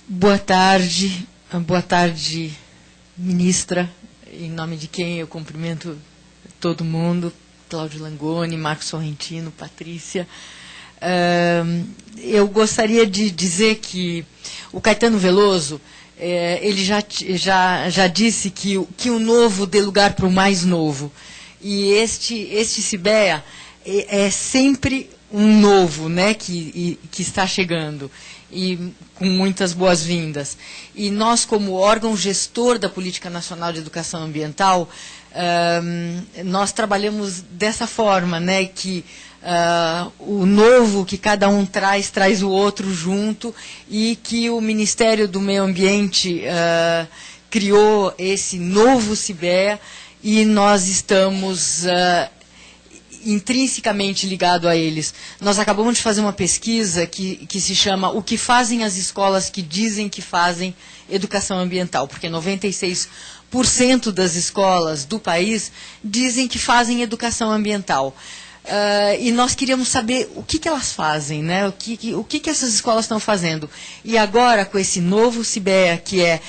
Boa tarde, ministra, em nome de quem eu cumprimento todo mundo, Cláudio Langoni, Marcos Sorrentino, Patrícia. Eu gostaria de dizer que o Caetano Veloso, ele já disse que o novo dê lugar para o mais novo. E este CIBEA é sempre um novo, né, que está chegando, e com muitas boas-vindas. E nós, como órgão gestor da Política Nacional de Educação Ambiental, nós trabalhamos dessa forma, né, que o novo que cada um traz o outro junto, e que o Ministério do Meio Ambiente criou esse novo CIBEA, e nós estamos intrinsecamente ligados a eles. Nós acabamos de fazer uma pesquisa que se chama O que fazem as escolas que dizem que fazem educação ambiental, porque 96% das escolas do país dizem que fazem educação ambiental. E nós queríamos saber o que elas fazem, né? O que essas escolas estão fazendo. E agora, com esse novo CIBEA, que é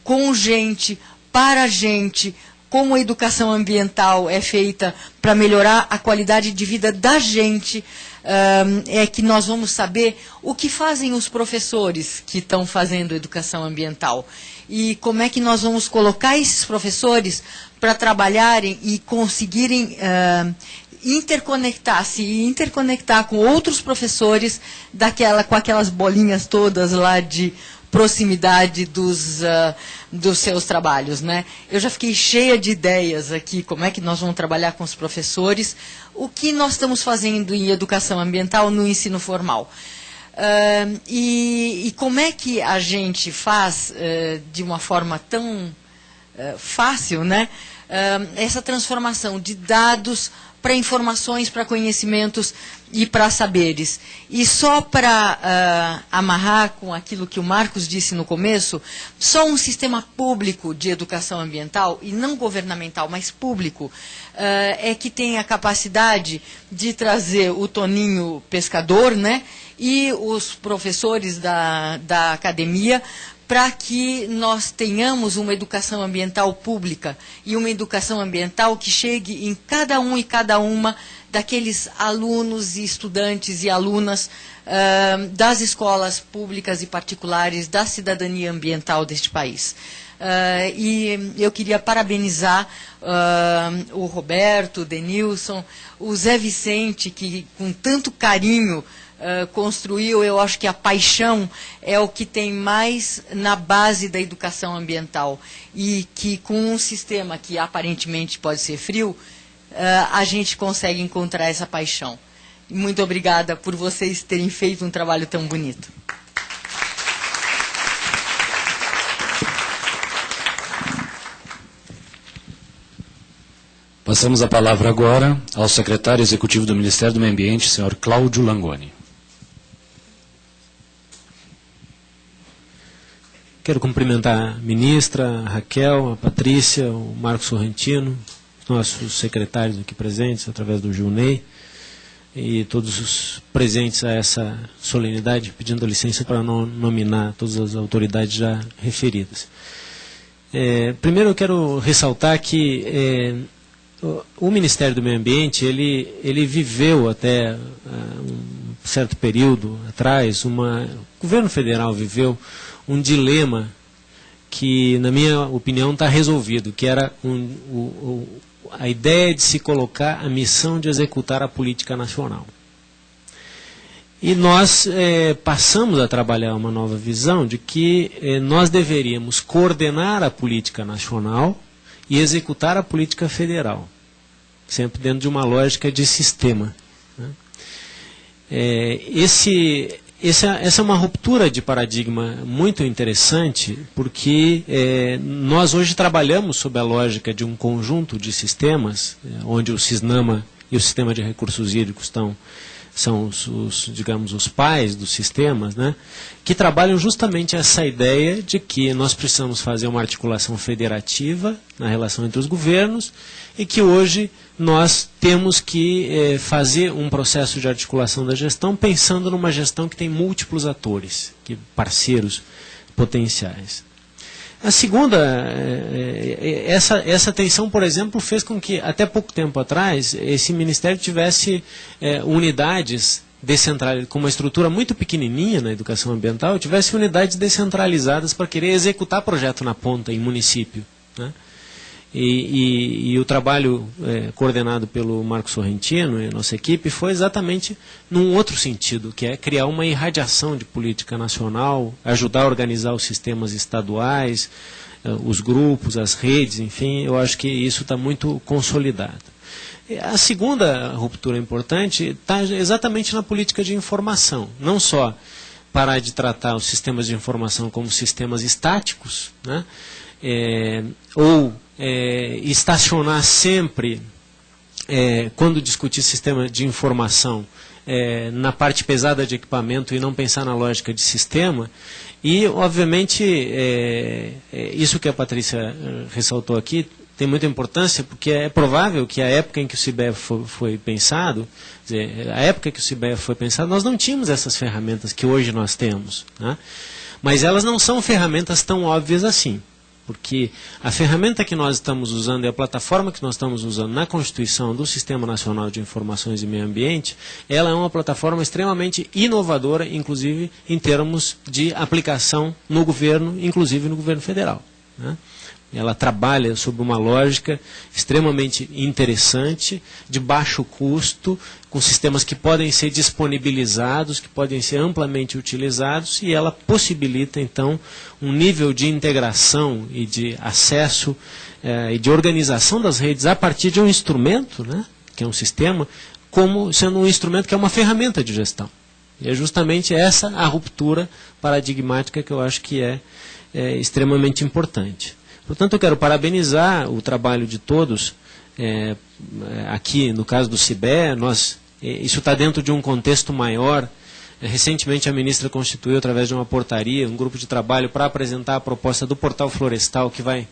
com gente, para gente, como a educação ambiental é feita para melhorar a qualidade de vida da gente, é que nós vamos saber o que fazem os professores que estão fazendo educação ambiental. E como é que nós vamos colocar esses professores para trabalharem e conseguirem interconectar com outros professores com aquelas bolinhas todas lá de proximidade dos seus trabalhos, né? Eu já fiquei cheia de ideias aqui, como é que nós vamos trabalhar com os professores, o que nós estamos fazendo em educação ambiental no ensino formal. E como é que a gente faz de uma forma tão fácil, né? Essa transformação de dados para informações, para conhecimentos e para saberes. E só para amarrar com aquilo que o Marcos disse no começo, só um sistema público de educação ambiental, e não governamental, mas público, é que tem a capacidade de trazer o Toninho pescador, né, e os professores da academia, para que nós tenhamos uma educação ambiental pública e uma educação ambiental que chegue em cada um e cada uma daqueles alunos e estudantes e alunas das escolas públicas e particulares da cidadania ambiental deste país. E eu queria parabenizar o Roberto, o Denilson, o Zé Vicente, que com tanto carinho construiu. Eu acho que a paixão é o que tem mais na base da educação ambiental, e que com um sistema que aparentemente pode ser frio, a gente consegue encontrar essa paixão. Muito obrigada por vocês terem feito um trabalho tão bonito. Passamos a palavra agora ao secretário executivo do Ministério do Meio Ambiente, senhor Cláudio Langoni. Quero cumprimentar a ministra, a Raquel, a Patrícia, o Marcos Sorrentino, os nossos secretários aqui presentes, através do Gilney. e todos os presentes a essa solenidade, pedindo licença para não nominar todas as autoridades já referidas. Primeiro eu quero ressaltar que o Ministério do Meio Ambiente, ele viveu até um certo período atrás, o governo federal viveu um dilema que, na minha opinião, está resolvido, que era a ideia de se colocar a missão de executar a política nacional. E nós passamos a trabalhar uma nova visão de que nós deveríamos coordenar a política nacional e executar a política federal, sempre dentro de uma lógica de sistema, né? Essa é uma ruptura de paradigma muito interessante, porque nós hoje trabalhamos sob a lógica de um conjunto de sistemas, onde o SISNAMA e o Sistema de Recursos Hídricos são digamos, os pais dos sistemas, né, que trabalham justamente essa ideia de que nós precisamos fazer uma articulação federativa na relação entre os governos e que hoje nós temos que fazer um processo de articulação da gestão pensando numa gestão que tem múltiplos atores, parceiros potenciais. A segunda, essa tensão, por exemplo, fez com que, até pouco tempo atrás, esse Ministério tivesse unidades descentralizadas, com uma estrutura muito pequenininha na educação ambiental, tivesse unidades descentralizadas para querer executar projeto na ponta, em município, né? E o trabalho coordenado pelo Marcos Sorrentino e a nossa equipe foi exatamente num outro sentido, que é criar uma irradiação de política nacional, ajudar a organizar os sistemas estaduais, os grupos, as redes, enfim, eu acho que isso está muito consolidado. A segunda ruptura importante está exatamente na política de informação, não só parar de tratar os sistemas de informação como sistemas estáticos, né, ou estacionar sempre, quando discutir sistema de informação, na parte pesada de equipamento e não pensar na lógica de sistema. E, obviamente, isso que a Patrícia ressaltou aqui tem muita importância, porque é provável que a época em que o CIBEA foi pensado, a época que o CIBEA foi pensado, nós não tínhamos essas ferramentas que hoje nós temos, né? Mas elas não são ferramentas tão óbvias assim. Porque a ferramenta que nós estamos usando e a plataforma que nós estamos usando na Constituição do Sistema Nacional de Informações e Meio Ambiente, ela é uma plataforma extremamente inovadora, inclusive em termos de aplicação no governo, inclusive no governo federal, né? Ela trabalha sob uma lógica extremamente interessante, de baixo custo, com sistemas que podem ser disponibilizados, que podem ser amplamente utilizados, e ela possibilita, então, um nível de integração e de acesso e de organização das redes a partir de um instrumento, né, que é um sistema, como sendo um instrumento que é uma ferramenta de gestão. E é justamente essa a ruptura paradigmática que eu acho que é extremamente importante. Portanto, eu quero parabenizar o trabalho de todos. Aqui, no caso do CIBEA, isso está dentro de um contexto maior. Recentemente, a ministra constituiu, através de uma portaria, um grupo de trabalho para apresentar a proposta do Portal Florestal, que vai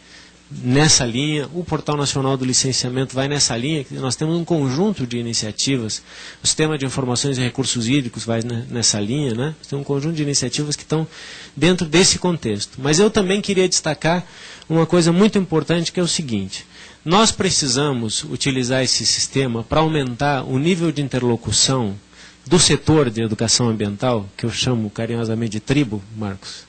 nessa linha. O Portal Nacional do Licenciamento vai nessa linha. Nós temos um conjunto de iniciativas. O Sistema de Informações e Recursos Hídricos vai nessa linha, né? Tem um conjunto de iniciativas que estão dentro desse contexto. Mas eu também queria destacar uma coisa muito importante, que é o seguinte: nós precisamos utilizar esse sistema para aumentar o nível de interlocução do setor de educação ambiental, que eu chamo carinhosamente de tribo, Marcos,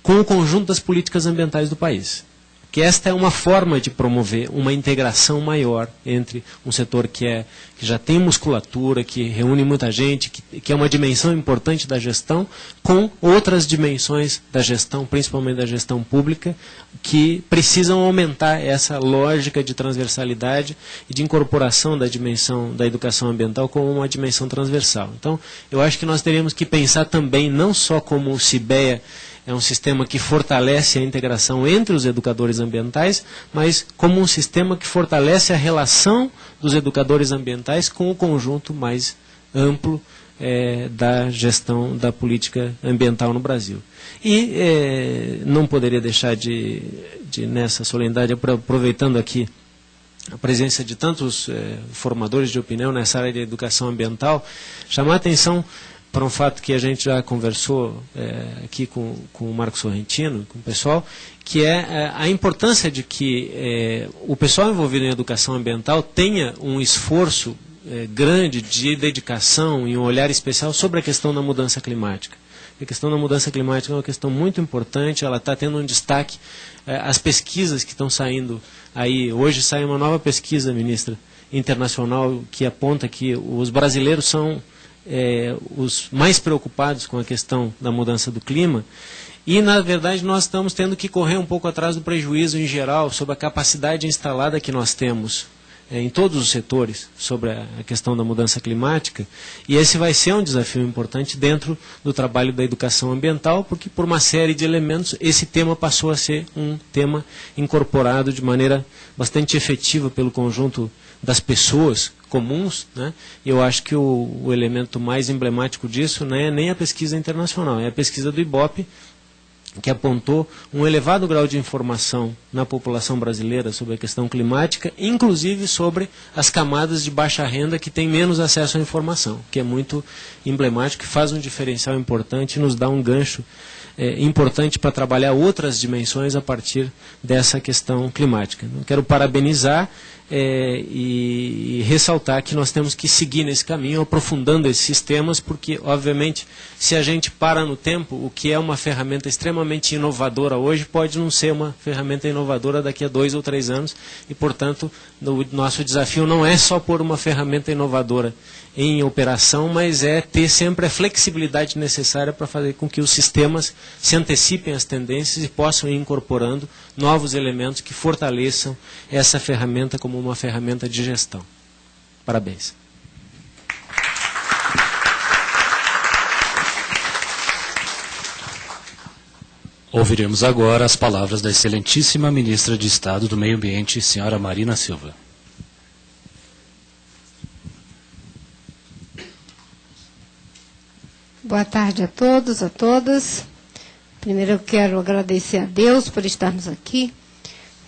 com o conjunto das políticas ambientais do país. Que esta é uma forma de promover uma integração maior entre um setor que já tem musculatura, que reúne muita gente, que é uma dimensão importante da gestão, com outras dimensões da gestão, principalmente da gestão pública, que precisam aumentar essa lógica de transversalidade e de incorporação da dimensão da educação ambiental como uma dimensão transversal. Então, eu acho que nós teríamos que pensar também, não só como o CIBEA é um sistema que fortalece a integração entre os educadores ambientais, mas como um sistema que fortalece a relação dos educadores ambientais com o conjunto mais amplo da gestão da política ambiental no Brasil. E não poderia deixar de nessa solenidade, aproveitando aqui a presença de tantos formadores de opinião nessa área de educação ambiental, chamar a atenção para um fato que a gente já conversou aqui com o Marcos Sorrentino, com o pessoal, que é a importância de que o pessoal envolvido em educação ambiental tenha um esforço grande de dedicação e um olhar especial sobre a questão da mudança climática. A questão da mudança climática é uma questão muito importante, ela está tendo um destaque. As pesquisas que estão saindo aí, hoje sai uma nova pesquisa, ministra, internacional, que aponta que os brasileiros são os mais preocupados com a questão da mudança do clima, e na verdade nós estamos tendo que correr um pouco atrás do prejuízo em geral sobre a capacidade instalada que nós temos em todos os setores sobre a questão da mudança climática, e esse vai ser um desafio importante dentro do trabalho da educação ambiental, porque por uma série de elementos esse tema passou a ser um tema incorporado de maneira bastante efetiva pelo conjunto das pessoas comuns, né? E eu acho que o elemento mais emblemático disso não é nem a pesquisa internacional, é a pesquisa do IBOP, que apontou um elevado grau de informação na população brasileira sobre a questão climática, inclusive sobre as camadas de baixa renda que têm menos acesso à informação, que é muito emblemático, que faz um diferencial importante e nos dá um gancho importante para trabalhar outras dimensões a partir dessa questão climática. Eu quero parabenizar e ressaltar que nós temos que seguir nesse caminho, aprofundando esses sistemas, porque, obviamente, se a gente para no tempo, o que é uma ferramenta extremamente inovadora hoje pode não ser uma ferramenta inovadora daqui a 2 ou 3 anos, e, portanto, o nosso desafio não é só pôr uma ferramenta inovadora em operação, mas é ter sempre a flexibilidade necessária para fazer com que os sistemas se antecipem às tendências e possam ir incorporando novos elementos que fortaleçam essa ferramenta como uma ferramenta de gestão. Parabéns. Ouviremos agora as palavras da excelentíssima ministra de Estado do Meio Ambiente, senhora Marina Silva. Boa tarde a todos, a todas. Primeiro eu quero agradecer a Deus por estarmos aqui.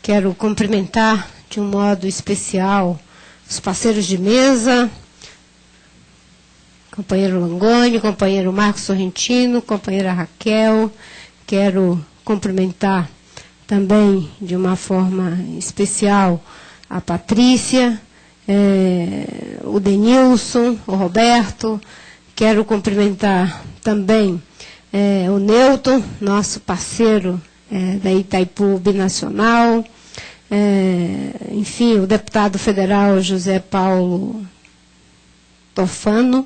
Quero cumprimentar de um modo especial os parceiros de mesa, companheiro Langoni, companheiro Marcos Sorrentino, companheira Raquel. Quero cumprimentar também de uma forma especial a Patrícia, o Denilson, o Roberto. Quero cumprimentar também o Newton, nosso parceiro da Itaipu Binacional, enfim, o deputado federal José Paulo Tofano,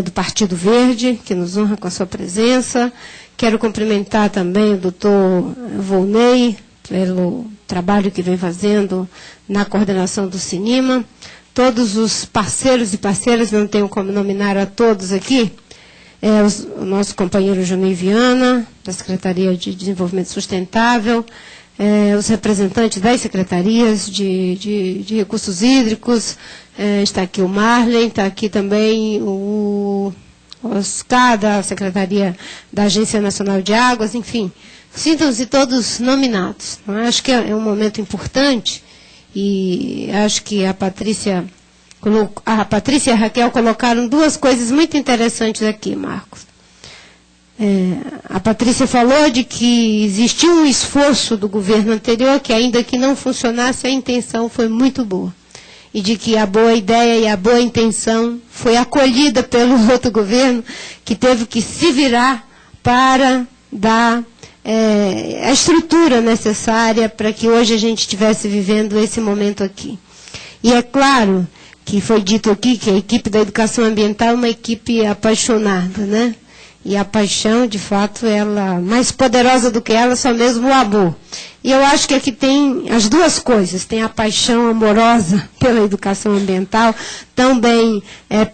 do Partido Verde, que nos honra com a sua presença. Quero cumprimentar também o doutor Volney, pelo trabalho que vem fazendo na coordenação do Cinema. Todos os parceiros e parceiras, não tenho como nominar a todos aqui, o nosso companheiro Johnny Viana, da Secretaria de Desenvolvimento Sustentável, os representantes das secretarias de recursos hídricos, está aqui o Marley, está aqui também o Oscar, da Secretaria da Agência Nacional de Águas, enfim, sintam-se todos nominados. Acho que é um momento importante. E acho que a Patrícia e a Raquel colocaram duas coisas muito interessantes aqui, Marcos. A Patrícia falou de que existiu um esforço do governo anterior, que ainda que não funcionasse, a intenção foi muito boa. E de que a boa ideia e a boa intenção foi acolhida pelo outro governo, que teve que se virar para dar a estrutura necessária para que hoje a gente estivesse vivendo esse momento aqui. E é claro que foi dito aqui que a equipe da educação ambiental é uma equipe apaixonada, né? E a paixão, de fato, ela mais poderosa do que ela, só mesmo o amor. E eu acho que aqui tem as duas coisas, tem a paixão amorosa pela educação ambiental, tão bem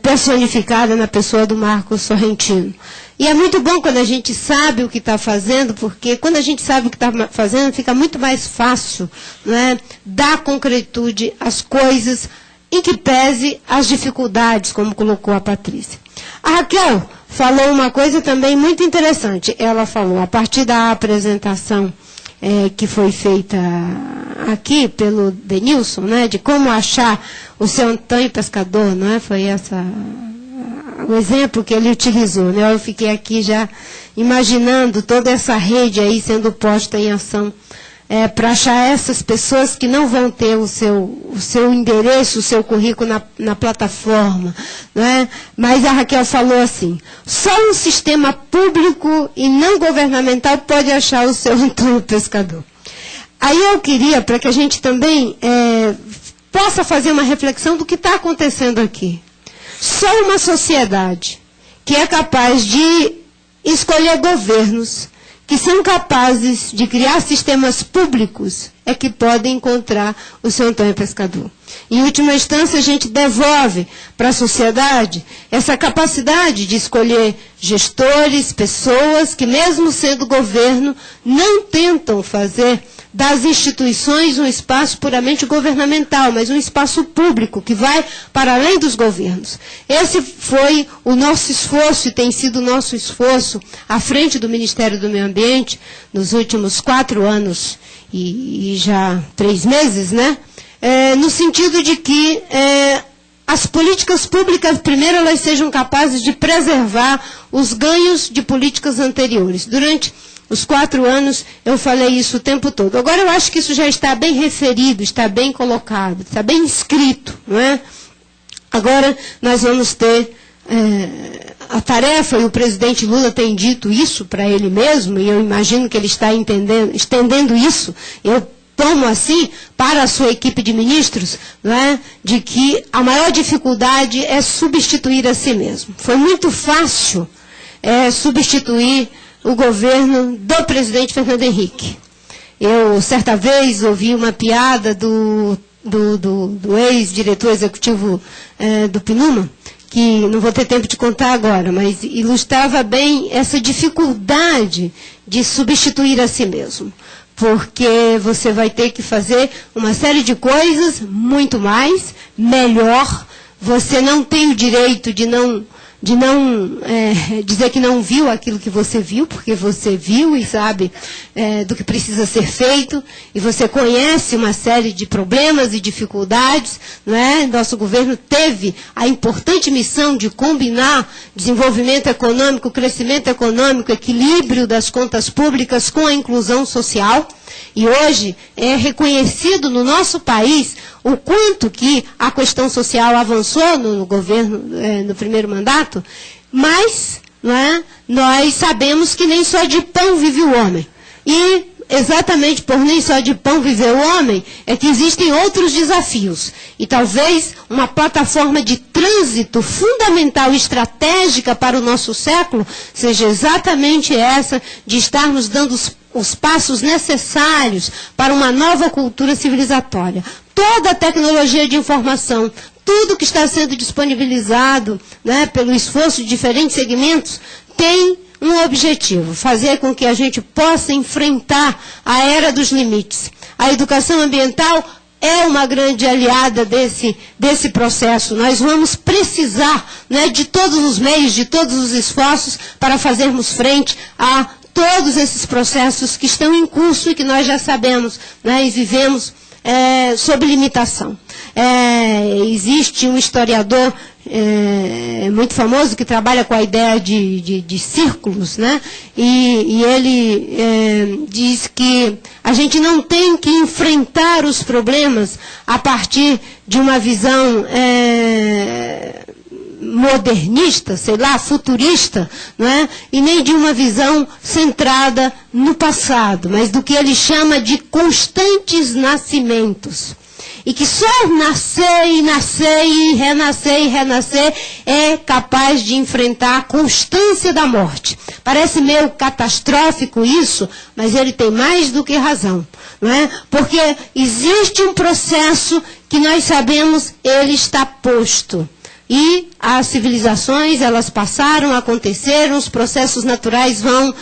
personificada na pessoa do Marcos Sorrentino. E é muito bom quando a gente sabe o que está fazendo, porque quando a gente sabe o que está fazendo, fica muito mais fácil, né, dar concretude às coisas, em que pese as dificuldades, como colocou a Patrícia. A Raquel falou uma coisa também muito interessante. Ela falou, a partir da apresentação que foi feita aqui pelo Denilson, né, de como achar o seu Antônio Pescador, não é? Foi o exemplo que ele utilizou, né? Eu fiquei aqui já imaginando toda essa rede aí sendo posta em ação para achar essas pessoas que não vão ter o seu endereço, o seu currículo na plataforma. Né? Mas a Raquel falou assim, só um sistema público e não governamental pode achar o seu Antônio Pescador. Aí eu queria, para que a gente também possa fazer uma reflexão do que está acontecendo aqui. Só uma sociedade que é capaz de escolher governos que são capazes de criar sistemas públicos é que podem encontrar o seu Antônio Pescador. Em última instância, a gente devolve para a sociedade essa capacidade de escolher gestores, pessoas que, mesmo sendo governo, não tentam fazer das instituições um espaço puramente governamental, mas um espaço público que vai para além dos governos. Esse foi o nosso esforço e tem sido o nosso esforço à frente do Ministério do Meio Ambiente nos últimos 4 anos e já 3 meses, né? No sentido de que as políticas públicas, primeiro, elas sejam capazes de preservar os ganhos de políticas anteriores. Durante os 4 anos, eu falei isso o tempo todo. Agora, eu acho que isso já está bem referido, está bem colocado, está bem escrito, não é? Agora, nós vamos ter a tarefa, e o presidente Lula tem dito isso para ele mesmo, e eu imagino que ele está estendendo isso, eu tomo assim, para a sua equipe de ministros, não é? De que a maior dificuldade é substituir a si mesmo. Foi muito fácil substituir o governo do presidente Fernando Henrique. Eu, certa vez, ouvi uma piada do ex-diretor executivo do PNUMA, que não vou ter tempo de contar agora, mas ilustrava bem essa dificuldade de substituir a si mesmo. Porque você vai ter que fazer uma série de coisas, muito mais, melhor. Você não tem o direito de não dizer que não viu aquilo que você viu, porque você viu e sabe do que precisa ser feito, e você conhece uma série de problemas e dificuldades. Né? Nosso governo teve a importante missão de combinar desenvolvimento econômico, crescimento econômico, equilíbrio das contas públicas com a inclusão social. E hoje é reconhecido no nosso país o quanto que a questão social avançou no governo, no primeiro mandato, mas nós sabemos que nem só de pão vive o homem. E exatamente por nem só de pão viver o homem, é que existem outros desafios. E talvez uma plataforma de trânsito fundamental e estratégica para o nosso século seja exatamente essa, de estarmos dando os passos necessários para uma nova cultura civilizatória. Toda a tecnologia de informação, tudo que está sendo disponibilizado, né, pelo esforço de diferentes segmentos, tem um objetivo: fazer com que a gente possa enfrentar a era dos limites. A educação ambiental é uma grande aliada desse processo. Nós vamos precisar, né, de todos os meios, de todos os esforços para fazermos frente a todos esses processos que estão em curso e que nós já sabemos, né, e vivemos sob limitação. Existe um historiador muito famoso que trabalha com a ideia de círculos, né? E ele diz que a gente não tem que enfrentar os problemas a partir de uma visão modernista, sei lá, futurista, não é? E nem de uma visão centrada no passado, mas do que ele chama de constantes nascimentos. E que só nascer e nascer e renascer é capaz de enfrentar a constância da morte. Parece meio catastrófico isso, mas ele tem mais do que razão, não é? Porque existe um processo que nós sabemos, ele está posto. E as civilizações, elas passaram, aconteceram, os processos naturais vão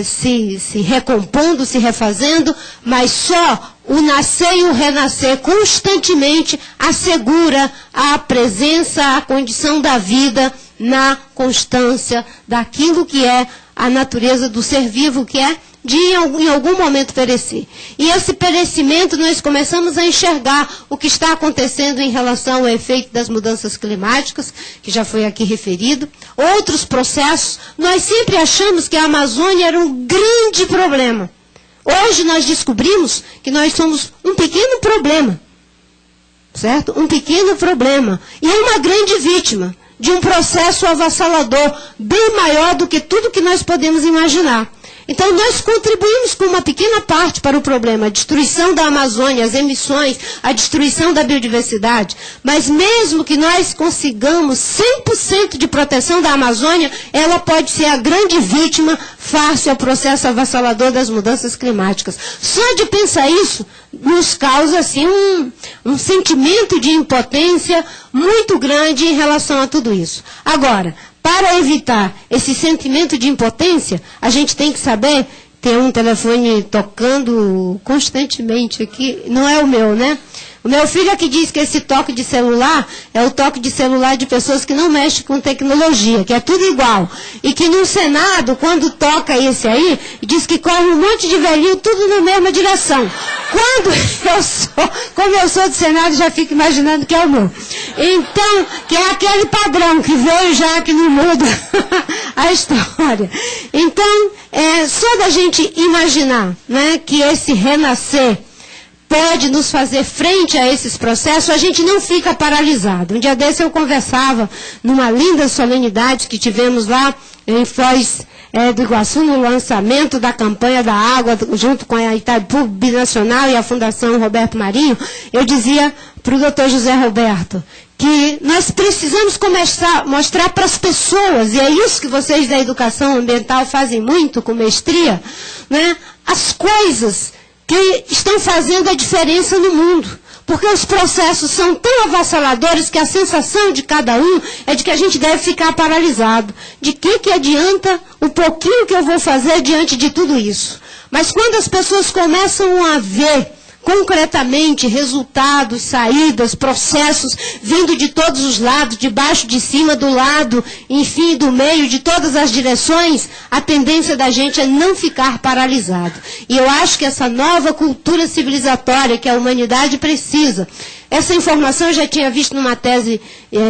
se recompondo, se refazendo, mas só o nascer e o renascer constantemente assegura a presença, a condição da vida na constância daquilo que é a natureza do ser vivo, que é de em algum momento perecer. E esse perecimento nós começamos a enxergar o que está acontecendo em relação ao efeito das mudanças climáticas, que já foi aqui referido, outros processos. Nós sempre achamos que a Amazônia era um grande problema. Hoje nós descobrimos que nós somos um pequeno problema, certo? Um pequeno problema. E é uma grande vítima de um processo avassalador, bem maior do que tudo que nós podemos imaginar. Então, nós contribuímos com uma pequena parte para o problema, a destruição da Amazônia, as emissões, a destruição da biodiversidade. Mas mesmo que nós consigamos 100% de proteção da Amazônia, ela pode ser a grande vítima face ao processo avassalador das mudanças climáticas. Só de pensar isso nos causa assim, um sentimento de impotência muito grande em relação a tudo isso. Agora, para evitar esse sentimento de impotência, a gente tem que saber, tem um telefone tocando constantemente aqui, não é o meu, né? O meu filho é que diz que esse toque de celular é o toque de celular de pessoas que não mexem com tecnologia, que é tudo igual. E que no Senado, quando toca esse aí, diz que corre um monte de velhinho, tudo na mesma direção. Como eu sou do Senado, já fico imaginando que é o meu. Então, que é aquele padrão que veio já, que não muda a história. Então, só da gente imaginar, né, que esse renascer pode nos fazer frente a esses processos, a gente não fica paralisado. Um dia desse eu conversava numa linda solenidade que tivemos lá em Foz do Iguaçu, no lançamento da campanha da água, junto com a Itaipu Binacional e a Fundação Roberto Marinho. Eu dizia para o doutor José Roberto que nós precisamos começar a mostrar para as pessoas, e é isso que vocês da educação ambiental fazem muito, com mestria, né, as coisas que estão fazendo a diferença no mundo. Porque os processos são tão avassaladores que a sensação de cada um é de que a gente deve ficar paralisado. De que adianta o pouquinho que eu vou fazer diante de tudo isso? Mas quando as pessoas começam a ver concretamente resultados, saídas, processos vindo de todos os lados, de baixo, de cima, do lado, enfim, do meio, de todas as direções, a tendência da gente é não ficar paralisado. E eu acho que essa nova cultura civilizatória que a humanidade precisa, essa informação eu já tinha visto numa tese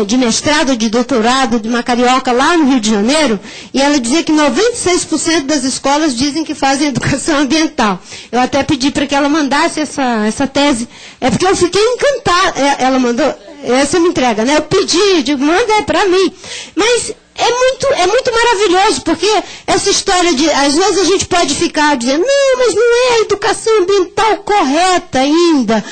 de mestrado, de doutorado, de uma carioca lá no Rio de Janeiro, e ela dizia que 96% das escolas dizem que fazem educação ambiental. Eu até pedi para que ela mandasse essa tese, porque eu fiquei encantada. Ela mandou, essa me entrega, né? Eu pedi, digo, manda para mim. Mas é muito maravilhoso, porque essa história de, às vezes a gente pode ficar dizendo, não, mas não é a educação ambiental correta ainda,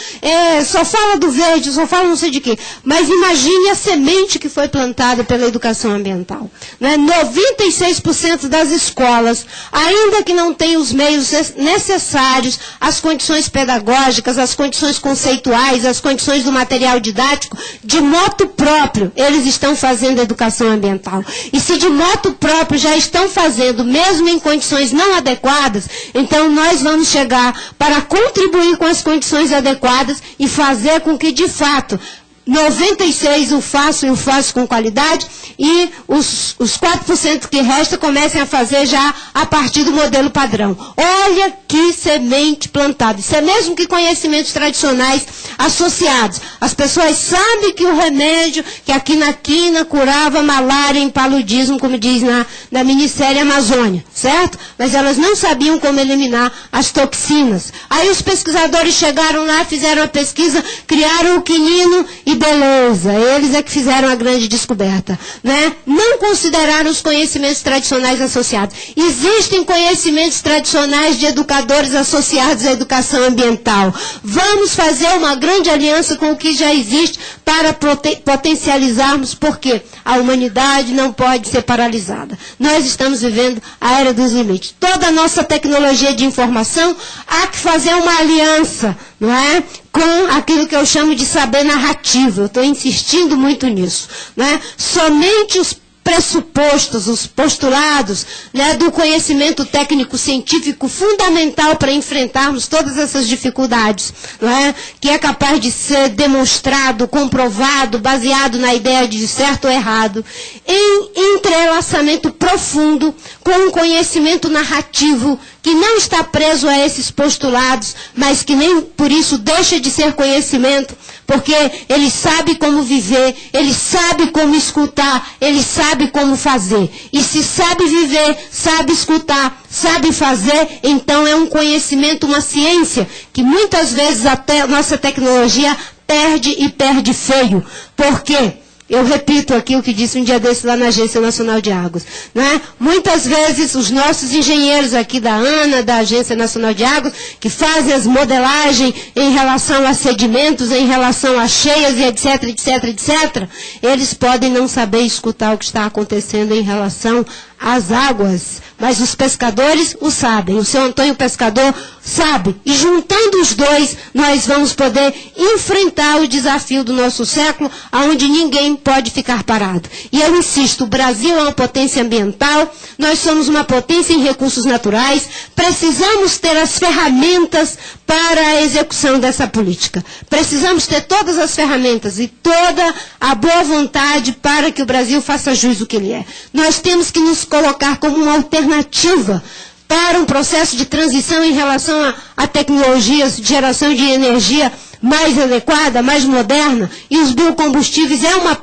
só fala do verde, só fala não sei de quê. Mas imagine a semente que foi plantada pela educação ambiental. Né? 96% das escolas, ainda que não tenham os meios necessários, as condições pedagógicas, as condições conceituais, as condições do material didático, de moto próprio, eles estão fazendo educação ambiental. E se de moto próprio já estão fazendo, mesmo em condições não adequadas, então nós vamos chegar para contribuir com as condições adequadas e fazer com que, de fato, 96 o faço com qualidade, e os 4% que resta comecem a fazer já a partir do modelo padrão. Olha que semente plantada. Isso é mesmo que conhecimentos tradicionais associados. As pessoas sabem que o remédio, que aqui na quina curava malária e paludismo, como diz na minissérie Amazônia, certo? Mas elas não sabiam como eliminar as toxinas. Aí os pesquisadores chegaram lá, fizeram a pesquisa, criaram o quinino e beleza, eles é que fizeram a grande descoberta, né? Não consideraram os conhecimentos tradicionais associados. Existem conhecimentos tradicionais de educadores associados à educação ambiental. Vamos fazer uma grande aliança com o que já existe para potencializarmos, porque a humanidade não pode ser paralisada. Nós estamos vivendo a era dos limites. Toda a nossa tecnologia de informação, há que fazer uma aliança, não é? Com aquilo que eu chamo de saber narrativo. Eu estou insistindo muito nisso. Né? Somente os pressupostos, os postulados, né, do conhecimento técnico-científico fundamental para enfrentarmos todas essas dificuldades, não é? Que é capaz de ser demonstrado, comprovado, baseado na ideia de certo ou errado, em entrelaçamento profundo com um conhecimento narrativo que não está preso a esses postulados, mas que nem por isso deixa de ser conhecimento, porque ele sabe como viver, ele sabe como escutar, ele sabe como fazer. E se sabe viver, sabe escutar, sabe fazer, então é um conhecimento, uma ciência, que muitas vezes até a nossa tecnologia perde e perde feio. Por quê? Eu repito aqui o que disse um dia desse lá na Agência Nacional de Águas, né? Muitas vezes os nossos engenheiros aqui da ANA, da Agência Nacional de Águas, que fazem as modelagens em relação a sedimentos, em relação a cheias e etc, etc, etc, eles podem não saber escutar o que está acontecendo em relação às águas, mas os pescadores o sabem, o seu Antônio Pescador sabe, e juntando os dois, nós vamos poder enfrentar o desafio do nosso século, onde ninguém pode ficar parado. E eu insisto, o Brasil é uma potência ambiental, nós somos uma potência em recursos naturais, precisamos ter as ferramentas para a execução dessa política. Precisamos ter todas as ferramentas e toda a boa vontade para que o Brasil faça jus do que ele é. Nós temos que nos colocar como uma alternativa para um processo de transição em relação a tecnologias de geração de energia mais adequada, mais moderna, e os biocombustíveis é uma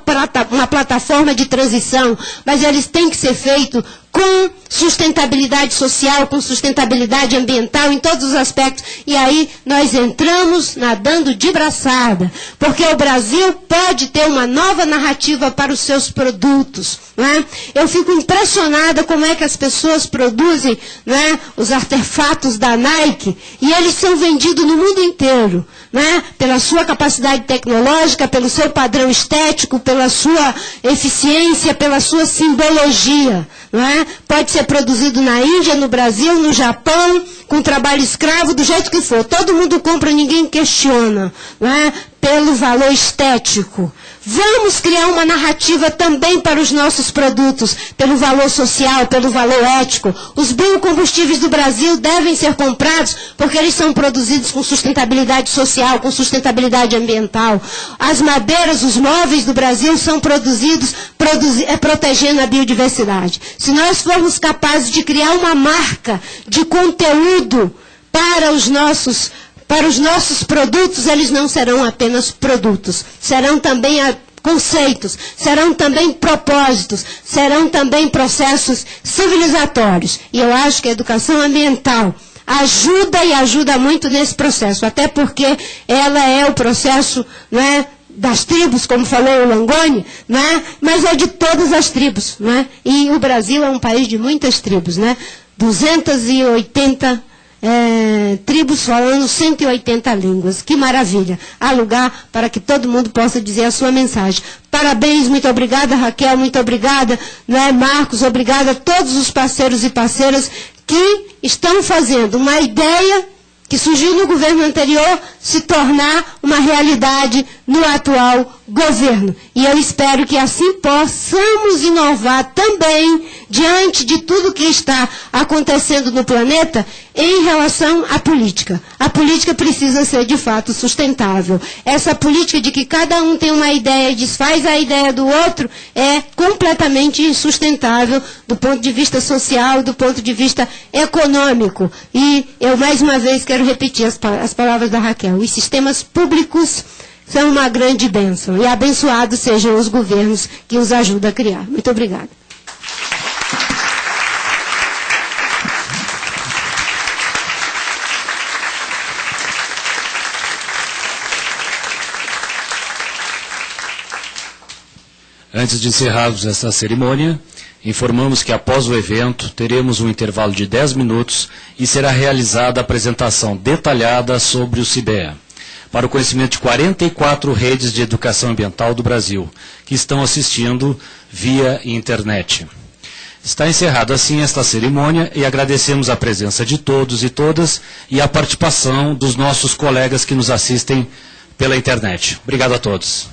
plataforma de transição, mas eles têm que ser feitos com sustentabilidade social, com sustentabilidade ambiental, em todos os aspectos. E aí nós entramos nadando de braçada, porque o Brasil pode ter uma nova narrativa para os seus produtos. Não é? Eu fico impressionada como é que as pessoas produzem, não é, os artefatos da Nike, e eles são vendidos no mundo inteiro, não é? Pela sua capacidade tecnológica, pelo seu padrão estético, pela sua eficiência, pela sua simbologia. Não é? Pode ser produzido na Índia, no Brasil, no Japão, com trabalho escravo, do jeito que for. Todo mundo compra, ninguém questiona, não é? Pelo valor estético. Vamos criar uma narrativa também para os nossos produtos, pelo valor social, pelo valor ético. Os biocombustíveis do Brasil devem ser comprados porque eles são produzidos com sustentabilidade social, com sustentabilidade ambiental. As madeiras, os móveis do Brasil são produzidos protegendo a biodiversidade. Se nós formos capazes de criar uma marca de conteúdo para os nossos produtos, eles não serão apenas produtos, serão também conceitos, serão também propósitos, serão também processos civilizatórios. E eu acho que a educação ambiental ajuda e ajuda muito nesse processo, até porque ela é o processo, não é, das tribos, como falou o Langoni, né? Mas é de todas as tribos. Né? E o Brasil é um país de muitas tribos. Né? 280 tribos falando 180 línguas. Que maravilha. Há lugar para que todo mundo possa dizer a sua mensagem. Parabéns, muito obrigada, Raquel, muito obrigada, né, Marcos, obrigada a todos os parceiros e parceiras que estão fazendo uma ideia que surgiu no governo anterior se tornar uma realidade no atual governo. E eu espero que assim possamos inovar também diante de tudo que está acontecendo no planeta em relação à política. A política precisa ser de fato sustentável. Essa política de que cada um tem uma ideia e desfaz a ideia do outro é completamente insustentável do ponto de vista social, do ponto de vista econômico. E eu mais uma vez quero repetir as palavras da Raquel. Os sistemas públicos são uma grande bênção. E abençoados sejam os governos que os ajudam a criar. Muito obrigada. Antes de encerrarmos esta cerimônia, informamos que após o evento teremos um intervalo de 10 minutos e será realizada a apresentação detalhada sobre o CIBEA, para o conhecimento de 44 redes de educação ambiental do Brasil, que estão assistindo via internet. Está encerrada assim esta cerimônia e agradecemos a presença de todos e todas e a participação dos nossos colegas que nos assistem pela internet. Obrigado a todos.